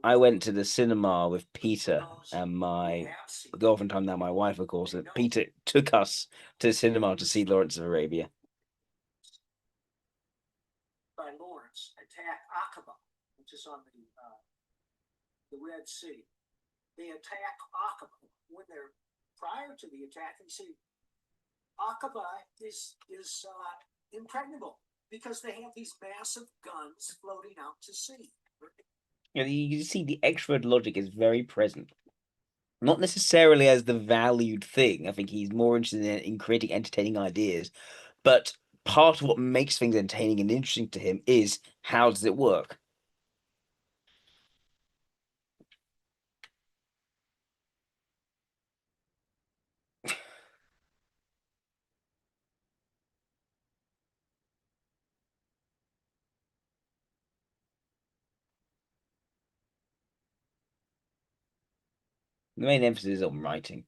I went to the cinema with Peter and my girlfriend, time now my wife, of course. And Peter took us to the cinema to see Lawrence of Arabia. By Lawrence, attack Aqaba, which is on the Red Sea. They attack Aqaba when they're prior to the attack. They say Aqaba is impregnable, because they have these massive guns floating out to sea. You see the extrovert logic is very present. Not necessarily as the valued thing. I think he's more interested in creating entertaining ideas. But part of what makes things entertaining and interesting to him is how does it work? The main emphasis is on writing.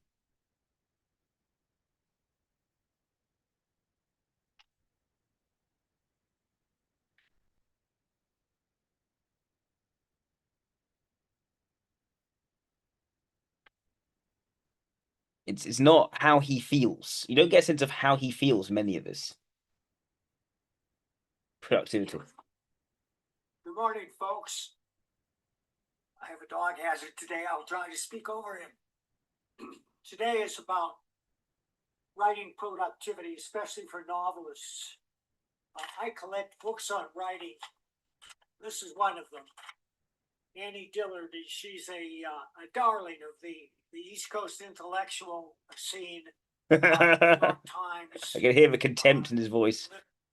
It's not how he feels. You don't get a sense of how he feels, many of us. Productivity. Good morning, folks. I have a dog hazard today. I'll try to speak over him. Today is about writing productivity, especially for novelists. I collect books on writing. This is one of them. Annie Dillard, she's a darling of the East Coast intellectual scene. Times. I can hear the contempt in his voice.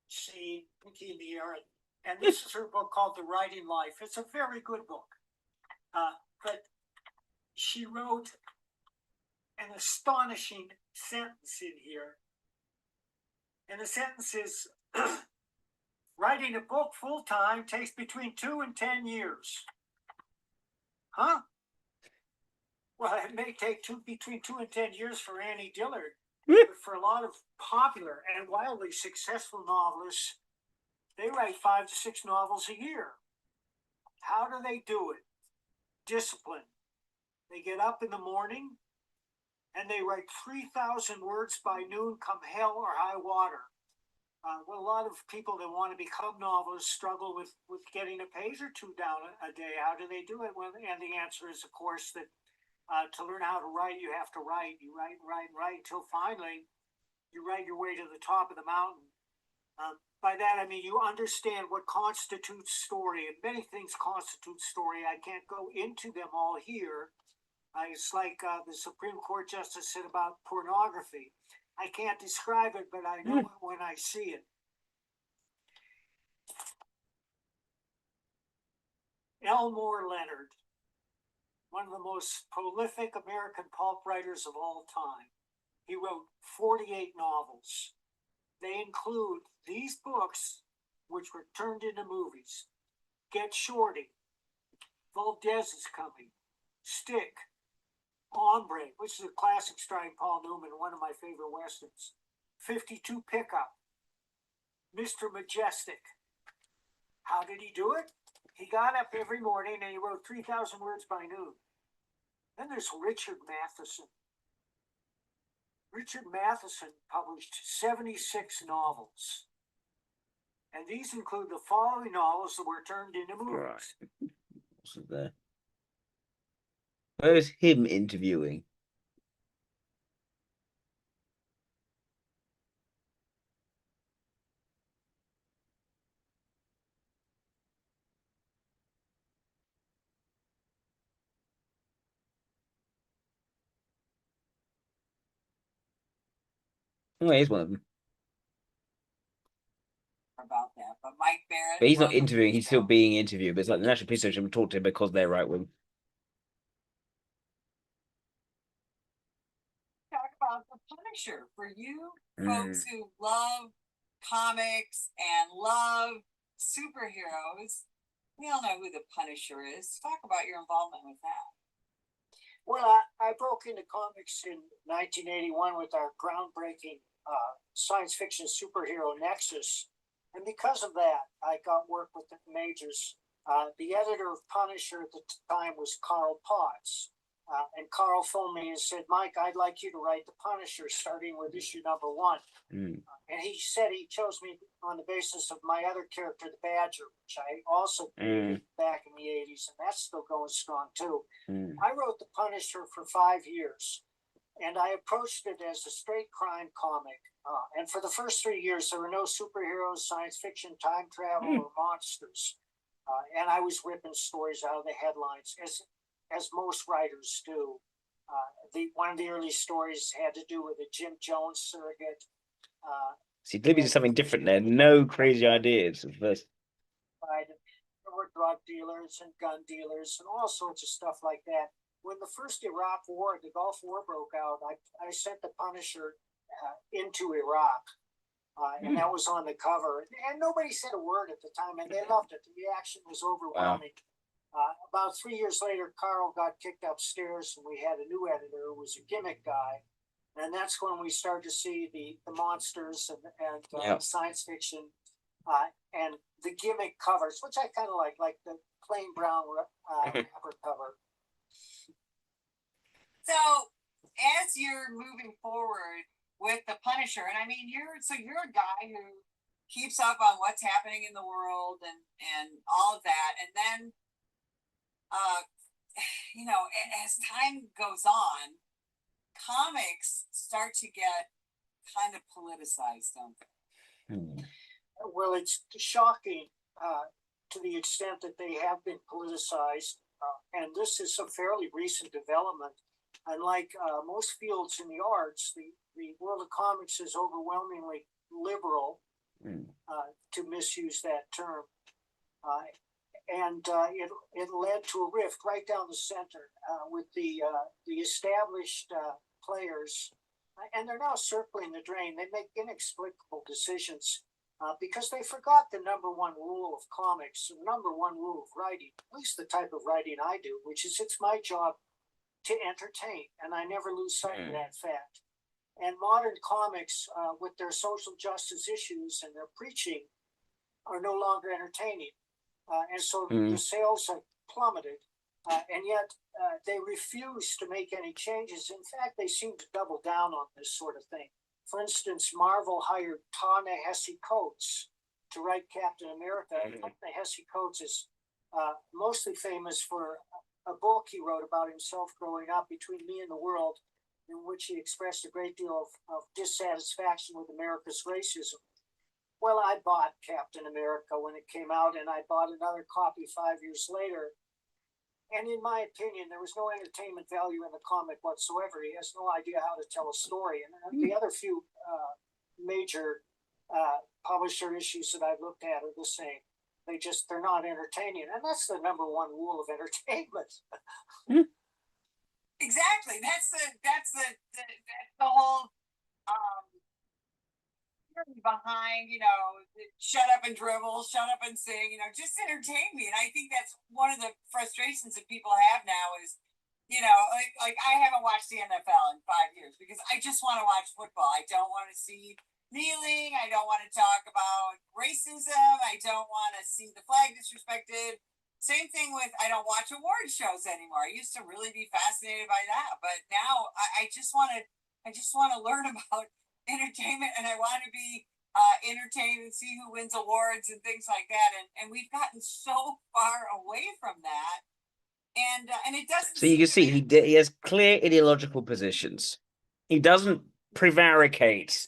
Scene, Pinky in the Air. And this is her book called The Writing Life. It's a very good book. But she wrote an astonishing sentence in here. And the sentence is, writing a book full-time takes between 2 and 10 years. Huh? Well, it may take between 2 and 10 years for Annie Dillard, but for a lot of popular and wildly successful novelists, they write 5 to 6 novels a year. How do they do it? Discipline. They get up in the morning and they write 3,000 words by noon, come hell or high water. Well, a lot of people that want to become novelists struggle with getting a page or two down a day. How do they do it? Well, and the answer is, of course, that to learn how to write, you have to write. You write until finally you write your way to the top of the mountain. By that, I mean you understand what constitutes story, and many things constitute story. I can't go into them all here. It's like the Supreme Court justice said about pornography. I can't describe it, but I know it when I see it. Elmore Leonard, one of the most prolific American pulp writers of all time. He wrote 48 novels. They include these books, which were turned into movies: Get Shorty, Valdez is Coming, Stick, Hombre, which is a classic starring Paul Newman, one of my favorite westerns, 52 Pickup, Mr. Majestic. How did he do it? He got up every morning and he wrote 3,000 words by noon. Then there's Richard Matheson. Richard Matheson published 76 novels. And these include the following novels that were turned into movies. Right. What's there? Where's him interviewing? Oh, here's one of them. About that, but Mike Barrett. But he's not interviewing, he's still being interviewed. But it's like the National Police Station will talk to him because they're right wing. Talk about the Punisher for you folks who love comics and love superheroes. We all know who the Punisher is. Talk about your involvement with that. Well, I broke into comics in 1981 with our groundbreaking science fiction superhero Nexus. And because of that, I got work with the majors. The editor of Punisher at the time was Carl Potts. And Carl phoned me and said, Mike, I'd like you to write the Punisher starting with issue number 1. And he said he chose me on the basis of my other character, the Badger, which I also created back in the 80s, and that's still going strong too. I wrote the Punisher for 5 years, and I approached it as a straight crime comic. And for the first 3 years, there were no superheroes, science fiction, time travel, or monsters. And I was ripping stories out of the headlines, as most writers do. One of the early stories had to do with a Jim Jones surrogate. See, Libby did something different there. No crazy ideas at first. There were drug dealers and gun dealers and all sorts of stuff like that. When the first Iraq War, the Gulf War broke out, I sent the Punisher into Iraq. And that was on the cover. And nobody said a word at the time, and they loved it. The reaction was overwhelming. Wow. About 3 years later, Carl got kicked upstairs, and we had a new editor who was a gimmick guy. And that's when we started to see the monsters and science fiction and the gimmick covers, which I kind of like the plain brown wrapper cover. So as you're moving forward with the Punisher, and I mean, you're a guy who keeps up on what's happening in the world and all of that, and then as time goes on, comics start to get kind of politicized, don't they? Well, it's shocking to the extent that they have been politicized, and this is a fairly recent development. Unlike most fields in the arts, the world of comics is overwhelmingly liberal, to misuse that term. And it led to a rift right down the center with the established players, and they're now circling the drain. They make inexplicable decisions because they forgot the number one rule of comics, the number one rule of writing, at least the type of writing I do, which is it's my job to entertain, and I never lose sight of that fact. And modern comics, with their social justice issues and their preaching, are no longer entertaining. And so the sales have plummeted, and yet they refuse to make any changes. In fact, they seem to double down on this sort of thing. For instance, Marvel hired Ta-Nehisi Coates to write Captain America. Ta-Nehisi Coates is mostly famous for a book he wrote about himself growing up, Between Me and the World, in which he expressed a great deal of dissatisfaction with America's racism. Well, I bought Captain America when it came out, and I bought another copy 5 years later. And in my opinion, there was no entertainment value in the comic whatsoever. He has no idea how to tell a story. And the other few major publisher issues that I've looked at are the same. They're not entertaining. And that's the number one rule of entertainment. Exactly. That's the whole behind, shut up and dribble, shut up and sing, just entertain me. And I think that's one of the frustrations that people have now is, like I haven't watched the NFL in 5 years because I just want to watch football. I don't want to see kneeling. I don't want to talk about racism. I don't want to see the flag disrespected. Same thing with, I don't watch award shows anymore. I used to really be fascinated by that, but now I just want to learn about entertainment, and I want to be entertained and see who wins awards and things like that. And we've gotten so far away from that, and it doesn't. So you can see he has clear ideological positions. He doesn't prevaricate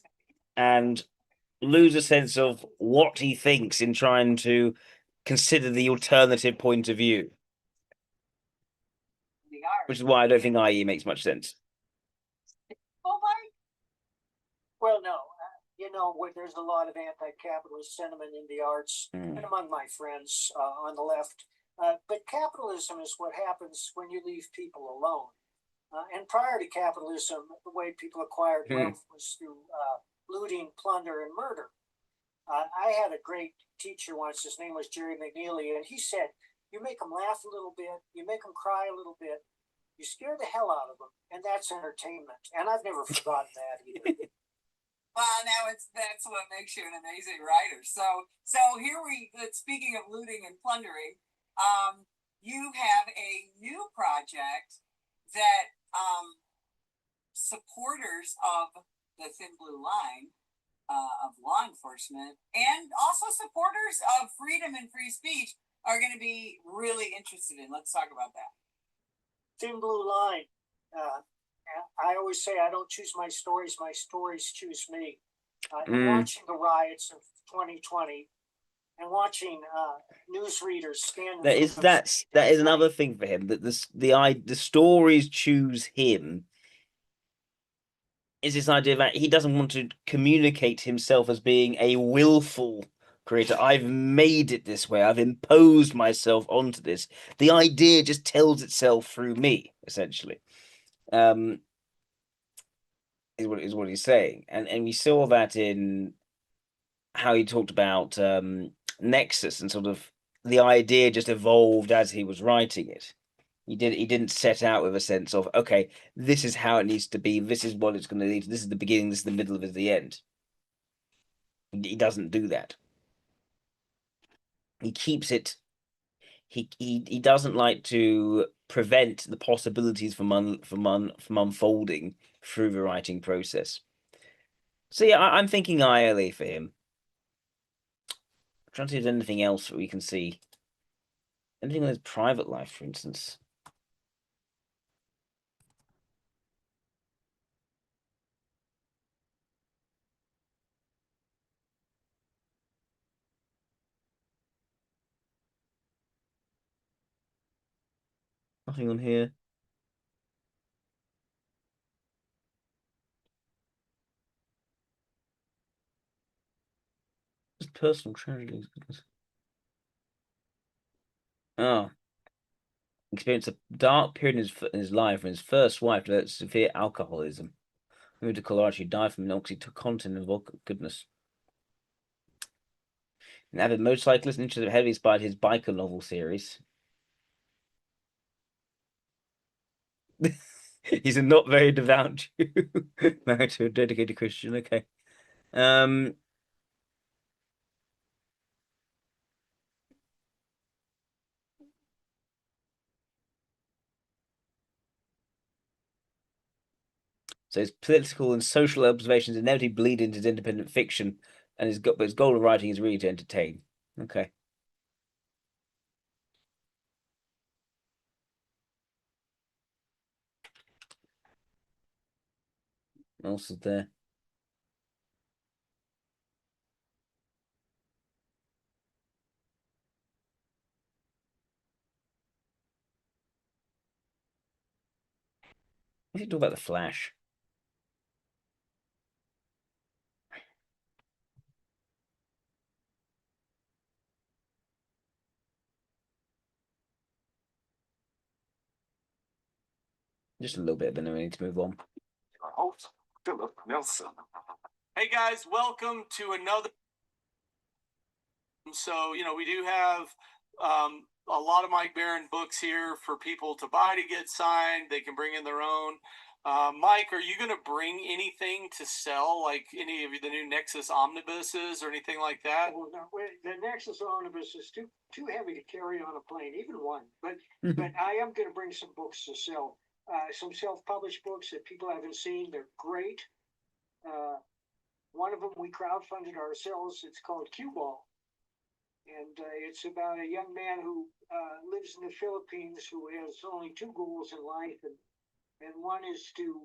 and lose a sense of what he thinks in trying to consider the alternative point of view, which is why I don't think IE makes much sense. Well, no, there's a lot of anti-capitalist sentiment in the arts and among my friends on the left. But capitalism is what happens when you leave people alone. And prior to capitalism, the way people acquired wealth was through looting, plunder, and murder. I had a great teacher once. His name was Jerry McNeely, and he said, you make them laugh a little bit, you make them cry a little bit, you scare the hell out of them, and that's entertainment. And I've never forgotten that either. Well, now that's what makes you an amazing writer. So here speaking of looting and plundering, you have a new project that supporters of the Thin Blue Line of law enforcement and also supporters of freedom and free speech are going to be really interested in. Let's talk about that. Thin Blue Line. I always say I don't choose my stories choose me. Watching the riots of 2020 and watching newsreaders scan. That is another thing for him, that the stories choose him. Is this idea that he doesn't want to communicate himself as being a willful creator. I've made it this way. I've imposed myself onto this. The idea just tells itself through me, essentially. Is what he's saying. And we saw that in how he talked about Nexus, and sort of the idea just evolved as he was writing it. He didn't set out with a sense of, okay, this is how it needs to be, this is what it's going to lead to, this is the beginning, this is the middle, this is the end. He doesn't do that. He keeps it. He doesn't like to prevent the possibilities from unfolding through the writing process. So yeah, I'm thinking ILE for him. I'm trying to see if there's anything else that we can see. Anything in his private life, for instance. Nothing on here. Just personal tragedies. Oh. Experienced a dark period in his life when his first wife developed severe alcoholism. Moved to Colorado, she died from an oxycontin and goodness. An avid motorcyclist and interested heavily inspired his biker novel series. He's a not very devout Jew, married to a dedicated Christian. Okay. Um, so his political and social observations inevitably bleed into his independent fiction, and his goal of writing is really to entertain. Okay. What else is there? We should talk about the Flash. Just a little bit, but then we need to move on. Our host, Philip Nelson. Hey guys, welcome to another. So, we do have a lot of Mike Barron books here for people to buy to get signed. They can bring in their own. Mike, are you going to bring anything to sell, like any of the new Nexus omnibuses or anything like that? Well, no, the Nexus omnibus is too heavy to carry on a plane, even one. But I am going to bring some books to sell. Some self-published books that people haven't seen. They're great. One of them we crowdfunded ourselves. It's called Cue Ball. And it's about a young man who lives in the Philippines who has only two goals in life. And one is to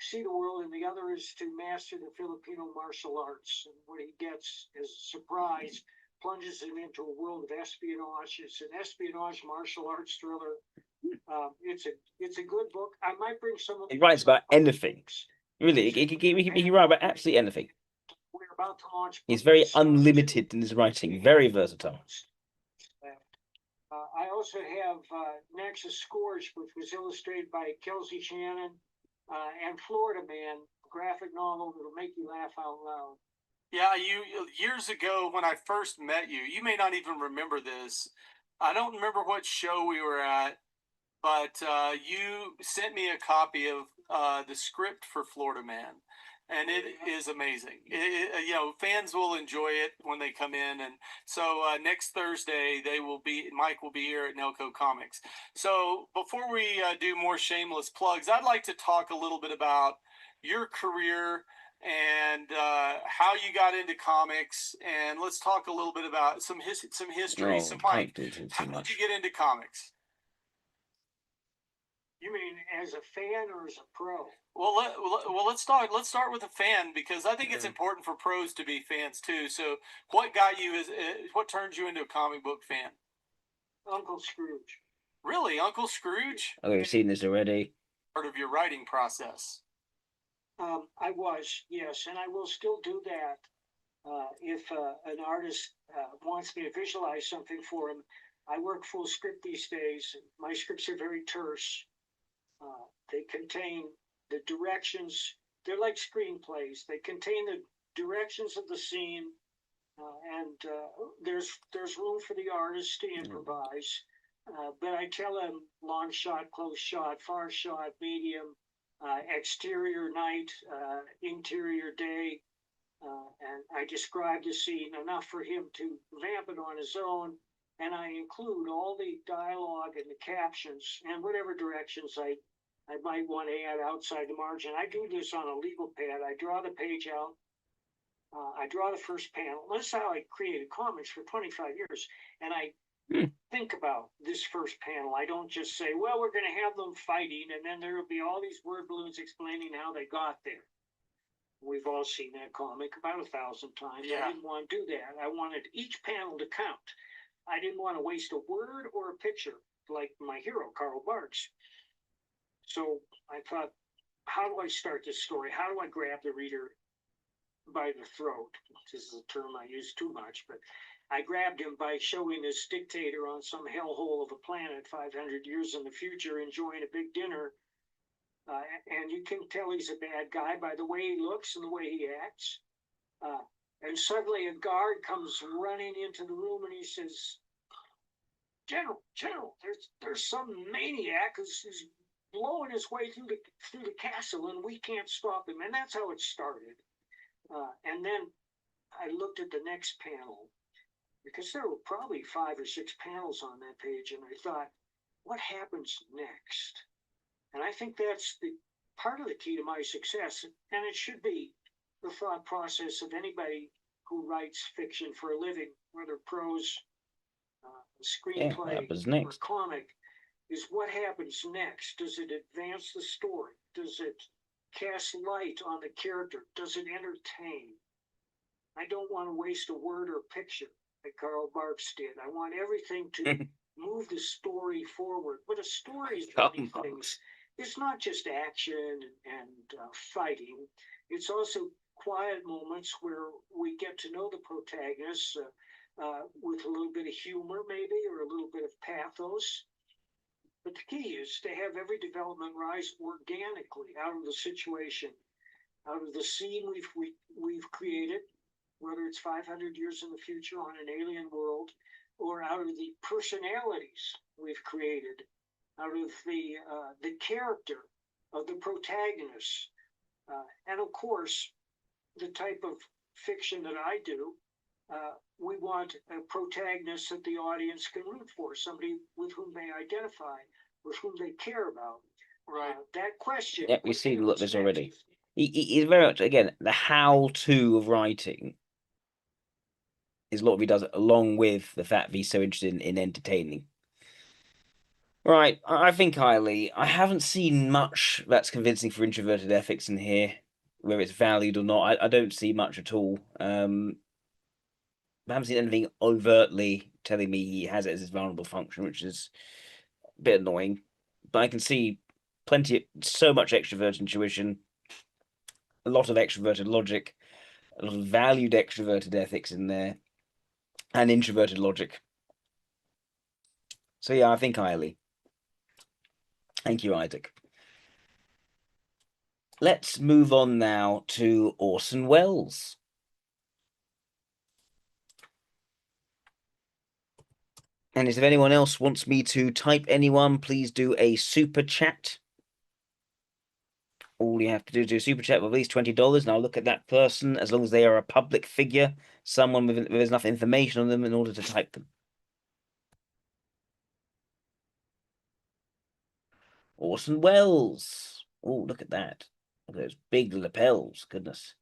see the world, and the other is to master the Filipino martial arts. And what he gets as a surprise plunges him into a world of espionage. It's an espionage martial arts thriller. It's a good book. I might bring some of. He writes about anything. Really, he can write about absolutely anything. We're about to launch. He's very unlimited in his writing, very versatile. I also have Nexus Scourge, which was illustrated by Kelsey Shannon, and Florida Man, graphic novel that'll make you laugh out loud. Yeah, years ago when I first met you, you may not even remember this. I don't remember what show we were at, but you sent me a copy of the script for Florida Man, and it is amazing. Fans will enjoy it when they come in, and so next Thursday Mike will be here at Nelco Comics. So before we do more shameless plugs, I'd like to talk a little bit about your career and how you got into comics, and let's talk a little bit about some history. So Mike, how did you get into comics? You mean as a fan or as a pro? Well, let's start with a fan, because I think it's important for pros to be fans too. So, what turned you into a comic book fan? Uncle Scrooge. Really, Uncle Scrooge? Oh, we've seen this already. Part of your writing process. I was, yes, and I will still do that. If an artist wants me to visualize something for him, I work full script these days. My scripts are very terse. They contain the directions. They're like screenplays. They contain the directions of the scene, and there's room for the artist to improvise. But I tell them long shot, close shot, far shot, medium, exterior night, interior day, and I describe the scene enough for him to vamp it on his own. And I include all the dialogue and the captions and whatever directions I might want to add outside the margin. I do this on a legal pad. I draw the page out. I draw the first panel. That's how I created comics for 25 years. And I think about this first panel. I don't just say, well, we're going to have them fighting, and then there will be all these word balloons explaining how they got there. We've all seen that comic about 1,000 times. Yeah. I didn't want to do that. I wanted each panel to count. I didn't want to waste a word or a picture like my hero, Karl Barks. So I thought, how do I start this story? How do I grab the reader by the throat? This is a term I use too much, but I grabbed him by showing this dictator on some hellhole of a planet 500 years in the future enjoying a big dinner. And you can tell he's a bad guy by the way he looks and the way he acts. And suddenly a guard comes running into the room and he says, General, there's some maniac who's blowing his way through the castle, and we can't stop him. And that's how it started. And then I looked at the next panel, because there were probably 5 or 6 panels on that page, and I thought, what happens next? And I think that's the part of the key to my success, and it should be the thought process of anybody who writes fiction for a living, whether prose, screenplay, or comic, is what happens next. Does it advance the story? Does it cast light on the character? Does it entertain? I don't want to waste a word or picture like Karl Barks did. I want everything to move the story forward. But a story is many things. It's not just action and fighting. It's also quiet moments where we get to know the protagonist with a little bit of humor, maybe, or a little bit of pathos. But the key is to have every development rise organically out of the situation, out of the scene we've created, whether it's 500 years in the future on an alien world, or out of the personalities we've created, out of the character of the protagonist, and of course, the type of fiction that I do. We want a protagonist that the audience can root for, somebody with whom they identify, with whom they care about. Right. That question. Yeah, we've seen this already. He's very much, again, the how-to of writing is a lot of he does, along with the fact that he's so interested in entertaining. Right, I think highly. I haven't seen much that's convincing for introverted ethics in here, whether it's valued or not. I don't see much at all. I haven't seen anything overtly telling me he has it as his vulnerable function, which is a bit annoying. But I can see so much extroverted intuition, a lot of extroverted logic, a lot of valued extroverted ethics in there, and introverted logic. So yeah, I think highly. Thank you, Isaac. Let's move on now to Orson Welles. And if anyone else wants me to type anyone, please do a super chat. All you have to do is do a super chat with at least $20, and I'll look at that person as long as they are a public figure, someone with enough information on them in order to type them. Orson Welles. Oh, look at that. Look at those big lapels. Goodness.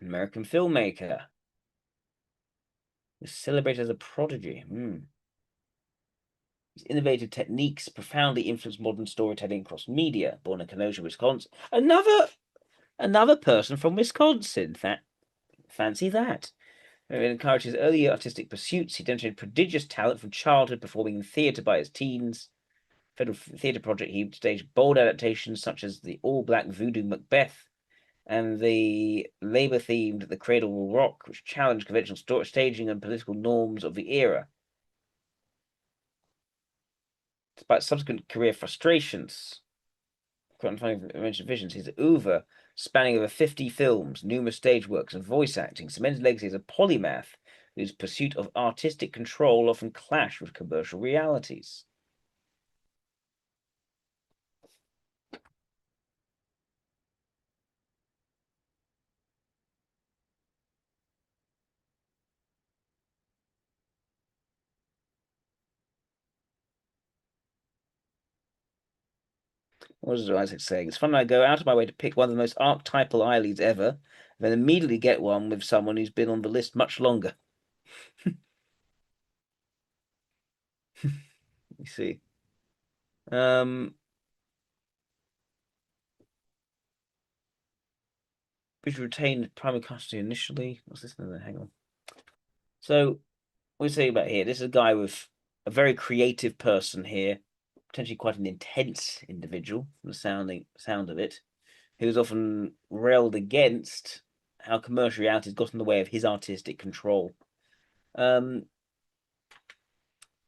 American filmmaker. Is celebrated as a prodigy. His innovative techniques profoundly influenced modern storytelling across media. Born in Kenosha, Wisconsin. Another person from Wisconsin. Fancy that. It encouraged his early artistic pursuits. He demonstrated prodigious talent from childhood, performing in theatre by his teens. Federal Theatre Project, he staged bold adaptations such as the all-black voodoo Macbeth and the Labour-themed The Cradle Will Rock, which challenged conventional staging and political norms of the era. Despite subsequent career frustrations, mentioned visions, his oeuvre, spanning over 50 films, numerous stage works, and voice acting, cemented legacy as a polymath whose pursuit of artistic control often clashed with commercial realities. What is Isaac saying? It's fun when I go out of my way to pick one of the most archetypal eye leads ever, and then immediately get one with someone who's been on the list much longer. You see. We should retain primary custody initially. What's this? Hang on. So, what we say about here? This is a guy with a very creative person here, potentially quite an intense individual from the sound of it, who's often railed against how commercial reality has got in the way of his artistic control.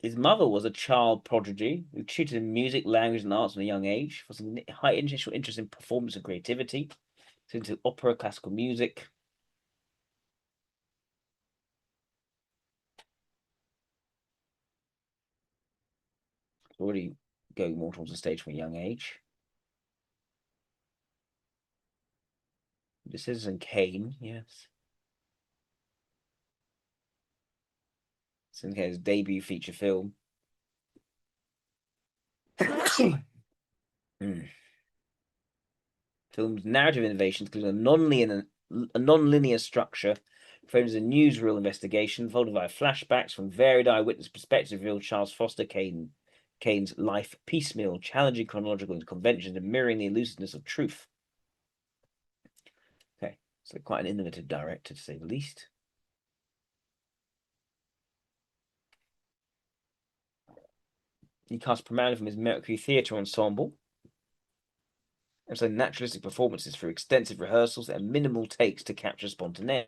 His mother was a child prodigy who tutored in music, language, and arts from a young age. Was a high initial interest in performance and creativity, into opera, classical music. Already going more towards the stage from a young age. The Citizen Kane, yes. Citizen Kane's debut feature film. Film's narrative innovations include a non-linear structure, frames a newsreel investigation, followed by flashbacks from varied eyewitness perspectives reveal Charles Foster Kane's life piecemeal, challenging chronological conventions and mirroring the elusiveness of truth. Okay, so quite an innovative director, to say the least. He cast primarily from his Mercury Theatre ensemble, and so naturalistic performances through extensive rehearsals and minimal takes to capture spontaneity.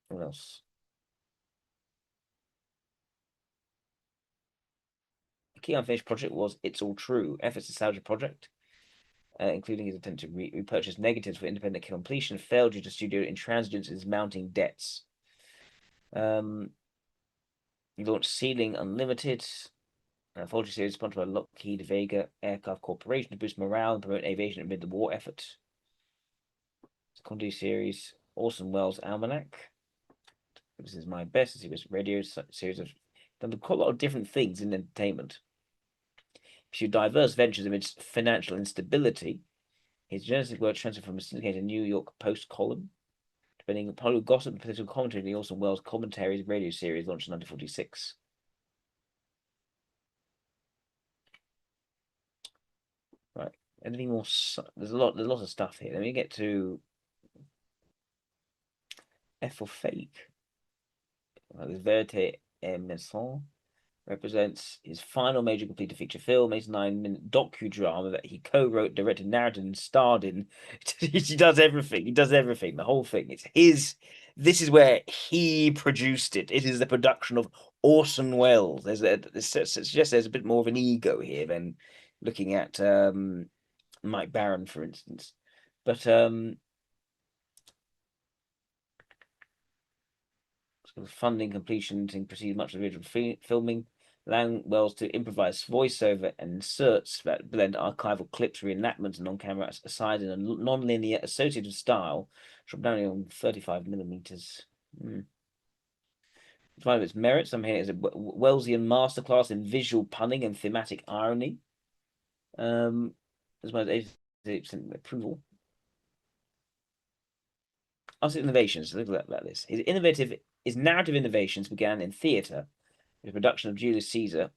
What else? A key unfinished project was It's All True, efforts to salvage a project, including his attempt to repurchase negatives for independent completion, failed due to studio intransigence and his mounting debts. He launched Ceiling Unlimited, an anthology series sponsored by Lockheed Vega Aircraft Corporation to boost morale and promote aviation amid the war effort. Condu series, Orson Welles Almanac. This is my best series, radio series of done quite a lot of different things in entertainment. Pursued diverse ventures amidst financial instability. His journalistic work transferred from a syndicated New York Post column, depending upon gossip and political commentary in the Orson Welles Commentaries radio series launched in 1946. Right. Anything more? There's a lot of stuff here. Let me get to F for Fake. This Verite et Maison represents his final major completed feature film, a 9-minute docudrama that he co-wrote, directed, narrated, and starred in. He does everything. He does everything. The whole thing. It's his. This is where he produced it. It is the production of Orson Welles. It suggests there's a bit more of an ego here than looking at Mike Barron, for instance. But funding completion to proceed much of the original filming, allowing Wells to improvise voiceover and inserts that blend archival clips, reenactments, and on-camera aside in a non-linear associative style, shot down on 35 millimeters. One of its merits, I'm here, is a Wellesian masterclass in visual punning and thematic irony. As well as 88% approval. Also, innovations. Look at this. His narrative innovations began in theatre, with the production of Julius Caesar.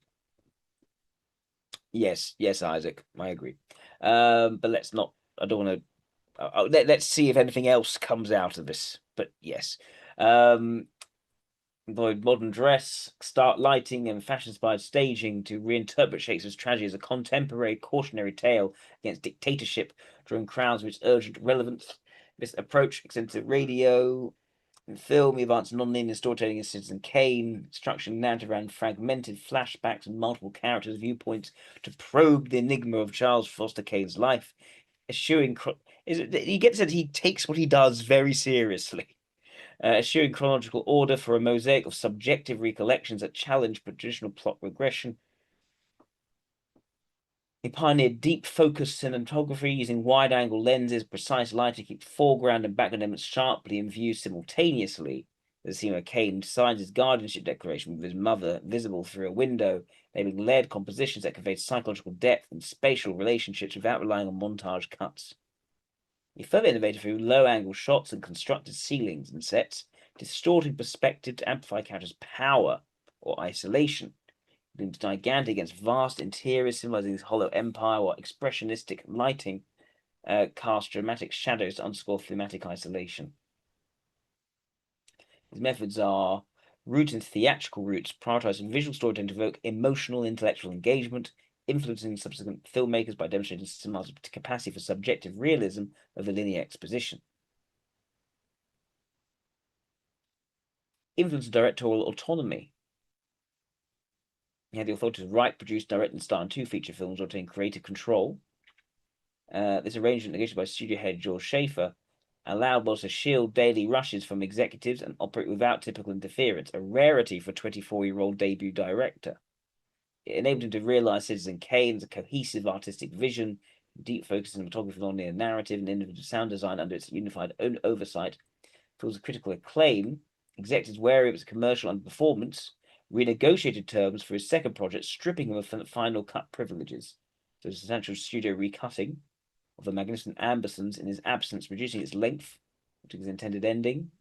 Yes, Isaac, I agree. But let's not. I don't want to. Let's see if anything else comes out of this. But yes, employed modern dress, stark lighting, and fashion-inspired staging to reinterpret Shakespeare's tragedy as a contemporary cautionary tale against dictatorship, drawing crowds with its urgent relevance. This approach extends to radio and film. He advanced non-linear storytelling in Citizen Kane, structuring narrative around fragmented flashbacks and multiple characters' viewpoints to probe the enigma of Charles Foster Kane's life. Eschewing, he gets that he takes what he does very seriously. Eschewing chronological order for a mosaic of subjective recollections that challenge traditional plot regression. He pioneered deep focus cinematography using wide-angle lenses, precise lighting to keep foreground and background elements sharply in view simultaneously. The scene where Kane signs his guardianship declaration with his mother visible through a window, enabling layered compositions that convey psychological depth and spatial relationships without relying on montage cuts. He further innovated through low-angle shots and constructed ceilings and sets, distorting perspective to amplify characters' power or isolation. Looms gigantic against vast interiors, symbolizing his hollow empire, while expressionistic lighting cast dramatic shadows to underscore thematic isolation. His methods are rooted in theatrical roots, prioritizing visual storytelling to evoke emotional, intellectual engagement, influencing subsequent filmmakers by demonstrating cinema's capacity for subjective realism of the linear exposition. Influence of directorial autonomy. He had the authority to write, produce, direct, and star in 2 feature films, obtaining creative control. This arrangement, negotiated by studio head George Schaefer, allowed us to shield daily rushes from executives and operate without typical interference, a rarity for a 24-year-old debut director. It enabled him to realize Citizen Kane's cohesive artistic vision, deep focus on photography, non-linear narrative, and individual sound design under its unified oversight. Full of critical acclaim, executives wary of its commercial underperformance, renegotiated terms for his second project, stripping him of final cut privileges. So substantial studio recutting of the magnificent Ambersons in his absence, reducing its length to his intended ending,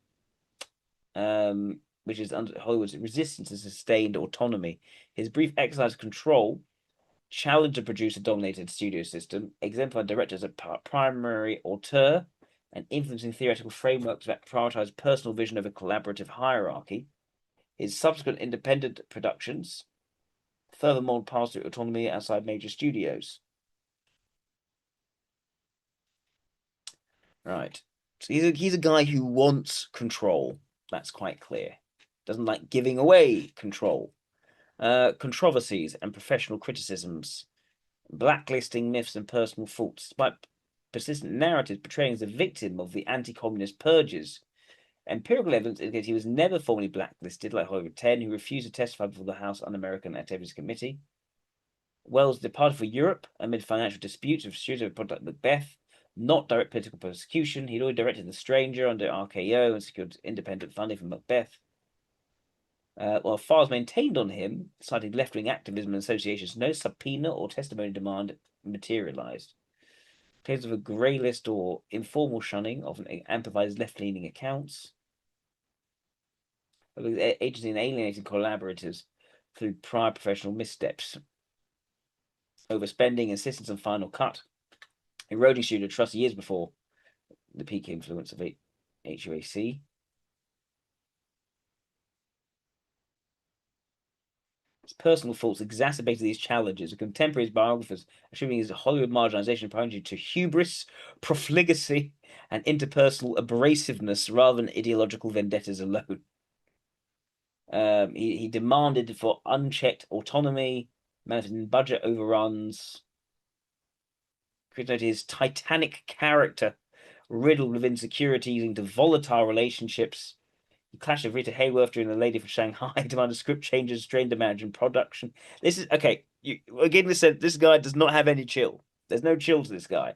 which is under Hollywood's resistance to sustained autonomy. His brief exercise of control challenged a producer-dominated studio system, exemplified directors as a primary auteur, and influencing theoretical frameworks that prioritize personal vision over collaborative hierarchy. His subsequent independent productions furthermore passed through autonomy outside major studios. Right. So he's a guy who wants control. That's quite clear. Doesn't like giving away control. Controversies and professional criticisms. Blacklisting myths and personal faults, despite persistent narratives portraying as a victim of the anti-communist purges. Empirical evidence indicates he was never formally blacklisted, like Hollywood 10, who refused to testify before the House Un-American Activities Committee. Wells departed for Europe amid financial disputes with studio product Macbeth, not direct political persecution. He'd already directed The Stranger under RKO and secured independent funding from Macbeth. While files maintained on him, citing left-wing activism and associations, no subpoena or testimony demand materialized. Claims of a grey list or informal shunning often amplifies left-leaning accounts. Agency and alienating collaborators through prior professional missteps. Overspending, insistence on final cut. Eroding studio trust years before the peak influence of HUAC. His personal faults exacerbated these challenges, with contemporary biographers attributing his Hollywood marginalization primarily to hubris, profligacy, and interpersonal abrasiveness rather than ideological vendettas alone. He demanded for unchecked autonomy, manifesting budget overruns. Noted his titanic character, riddled with insecurities, into volatile relationships. He clashed with Rita Hayworth during The Lady from Shanghai, demanded script changes, strained the management production. This is okay. Again, this guy does not have any chill. There's no chill to this guy.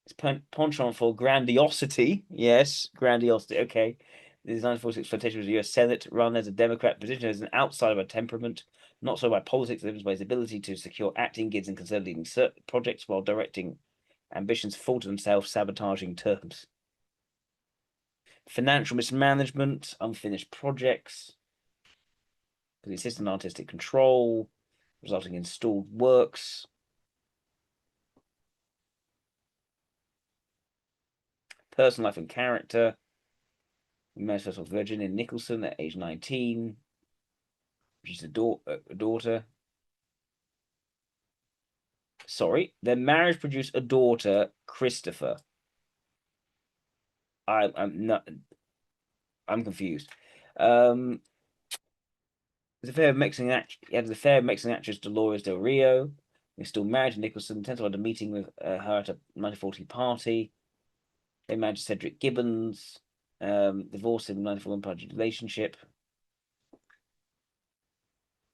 His penchant for grandiosity, yes, grandiosity. Okay, his 1946 flirtation with the U.S. Senate, run as a Democrat, position as an outsider by temperament, not so by politics, limited by his ability to secure acting gigs and consolidating projects while directing ambitions fall to themselves, sabotaging terms. Financial mismanagement, unfinished projects, the assistant artistic control, resulting in stalled works. Personal life and character. We married first of Virginia Nicholson at age 19. She's a daughter. Sorry, their marriage produced a daughter, Christopher. I'm confused. The affair of Mexican actress Dolores Del Rio. He's still married to Nicholson. Tends to have a meeting with her at a 1940 party. They married Cedric Gibbons. Divorced in 1941 relationship.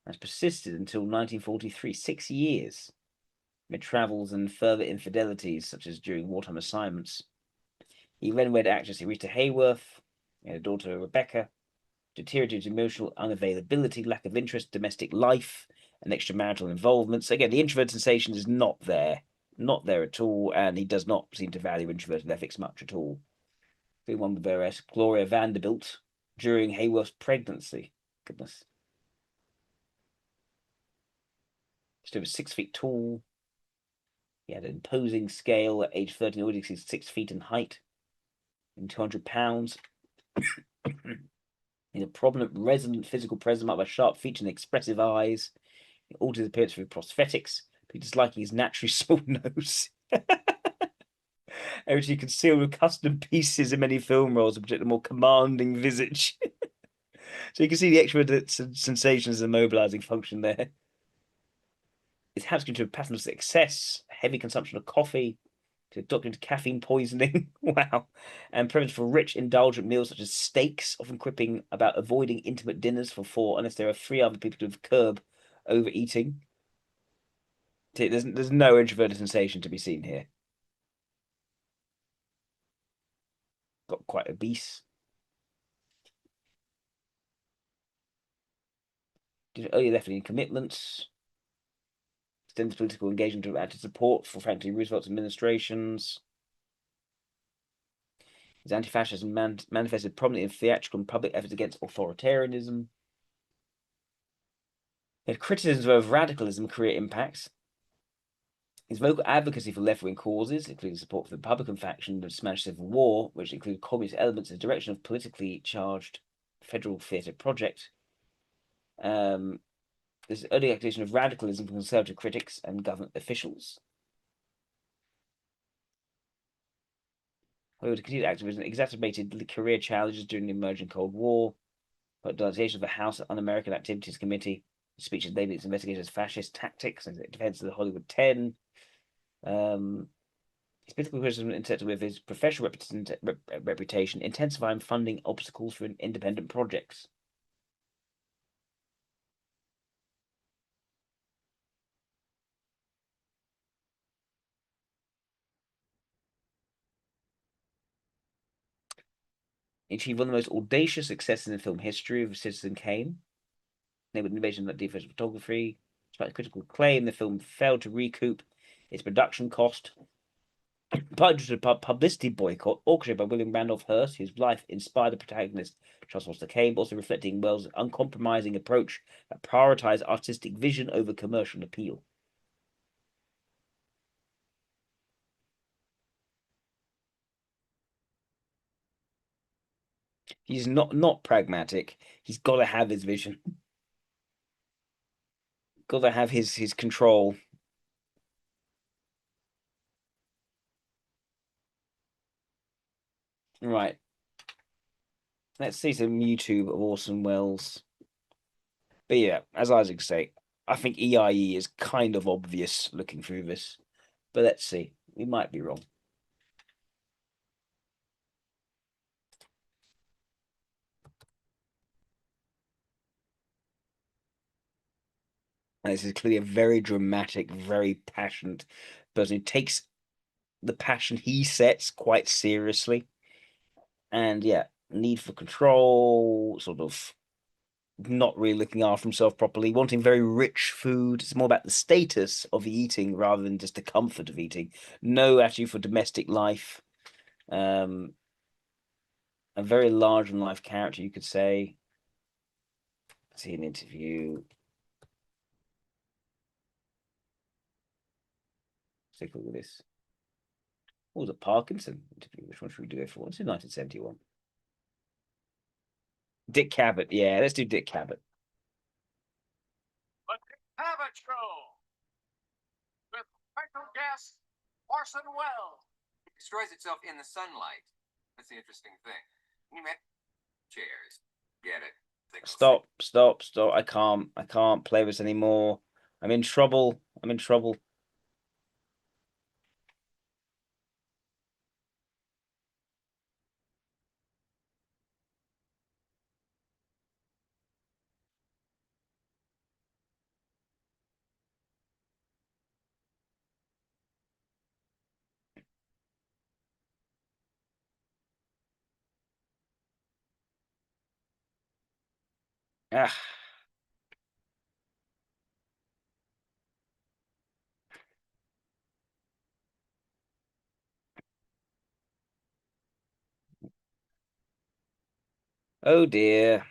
Has persisted until 1943, 6 years. Amid travels and further infidelities, such as during wartime assignments. He then wed actress Rita Hayworth. He had a daughter, Rebecca. Deteriorated emotional unavailability, lack of interest, domestic life, and extramarital involvement. So again, the introvert sensation is not there at all, and he does not seem to value introverted ethics much at all. The one with their Gloria Vanderbilt during Hayworth's pregnancy. Goodness. Just over 6 feet tall. He had an imposing scale at age 13, already exceeds 6 feet in height, and 200 pounds. He's a prominent, resonant physical presence marked by sharp features and expressive eyes. He altered his appearance with prosthetics, but he disliking his naturally small nose. Actually concealed with custom pieces in many film roles to project a more commanding visage. So you can see the extra sensations and mobilizing function there. His habits contribute to a pattern of excess, heavy consumption of coffee, to document caffeine poisoning. Wow. And preference for rich, indulgent meals such as steaks, often quipping about avoiding intimate dinners for four unless there are three other people to curb overeating. There's no introverted sensation to be seen here. Got quite obese. Did early left-leaning commitments. Extends political engagement to active support for Franklin Roosevelt's administrations. His anti-fascism manifested prominently in theatrical and public efforts against authoritarianism. He had criticisms of radicalism career impacts. His vocal advocacy for left-wing causes, including support for the Republican faction of the Spanish Civil War, which included communist elements in the direction of politically charged federal theatre project. This early accusation of radicalism from conservative critics and government officials. However, the continued activism exacerbated the career challenges during the emerging Cold War. But denunciation of the House Un-American Activities Committee, speeches labeled its investigation as fascist tactics and defense of the Hollywood 10. His political criticism intersected with his professional reputation, intensifying funding obstacles for independent projects. He achieved one of the most audacious successes in film history of Citizen Kane. Enabled innovation like defensive photography. Despite critical acclaim, the film failed to recoup its production cost. Partly due to a publicity boycott orchestrated by William Randolph Hearst, whose life inspired the protagonist Charles Foster Kane, also reflecting Wells' uncompromising approach that prioritized artistic vision over commercial appeal. He's not pragmatic. He's got to have his vision. Got to have his control. Right. Let's see some YouTube of Orson Welles. But yeah, as Isaac say, I think EIE is kind of obvious looking through this. But let's see. We might be wrong. And this is clearly a very dramatic, very passionate person who takes the passion he sets quite seriously. And yeah, need for control, sort of not really looking after himself properly, wanting very rich food. It's more about the status of eating rather than just the comfort of eating. No attitude for domestic life. A very large in life character, you could say. See an interview. Take a look at this. What was a Parkinson interview? Which one should we do it for? It's in 1971. Dick Cavett. Yeah, let's do Dick Cavett. The Dick Cavett Show with special guest Orson Welles. It destroys itself in the sunlight. That's the interesting thing. You met chairs. Get it. Stop. I can't play this anymore. I'm in trouble. Ah. Oh dear.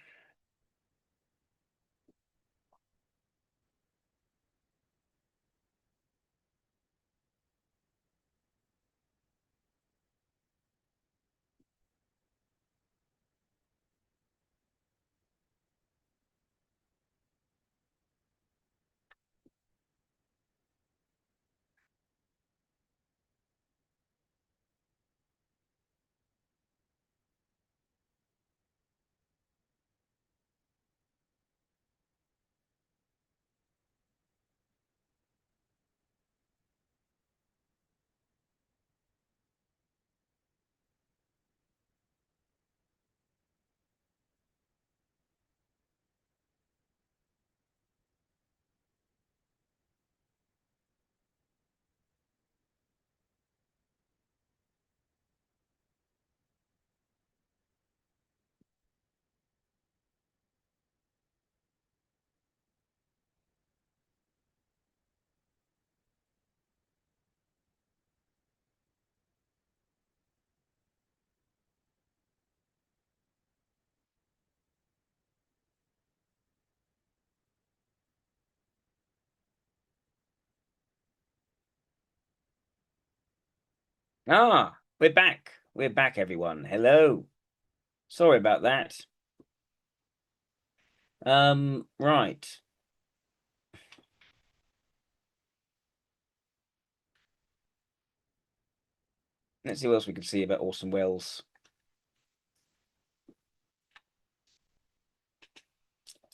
Ah, we're back. We're back, everyone. Hello. Sorry about that. Right. Let's see what else we can see about Orson Welles.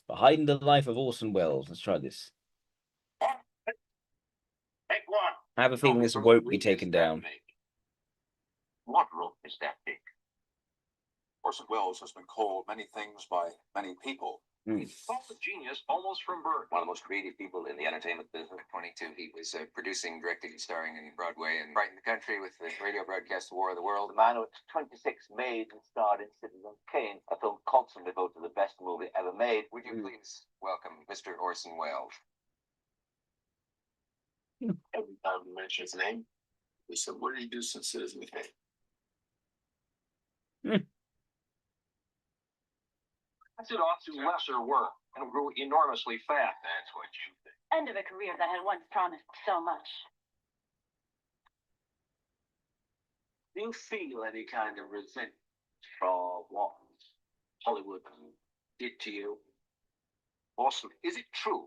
Behind the Life of Orson Welles. Let's try this. Take one. I have a feeling this won't be taken down. What room is that big? Orson Welles has been called many things by many people. Thought the genius almost from birth. One of the most creative people in the entertainment business. At 22, he was producing, directing, and starring in Broadway and brightened the country with the radio broadcast War of the World. The man who at 26 made and starred in Citizen Kane, a film constantly voted the best movie ever made. Would you please welcome Mr. Orson Welles? Every time we mention his name, we said, what did he do since Citizen Kane? Passed it off to lesser work and grew enormously fast. That's what you think. End of a career that had once promised so much. Do you feel any kind of resentment for what Hollywood did to you? Awesome. Is it true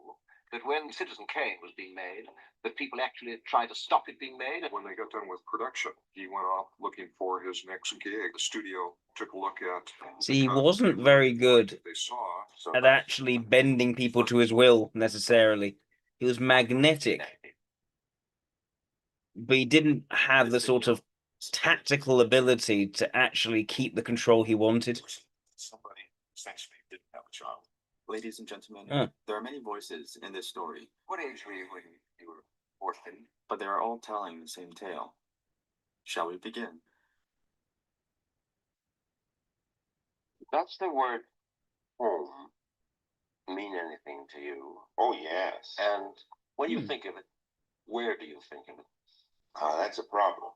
that when Citizen Kane was being made, that people actually tried to stop it being made? When they got done with production, he went off looking for his next gig. The studio took a look at. See, he wasn't very good They saw at actually bending people to his will, necessarily. He was magnetic, but he didn't have the sort of tactical ability to actually keep the control he wanted. Somebody essentially didn't have a child. Ladies and gentlemen, there are many voices in this story. What age were you when you were orphaned? But they are all telling the same tale. Shall we begin? Does the word home mean anything to you? Oh, yes. And when you think of it, where do you think of it? That's a problem.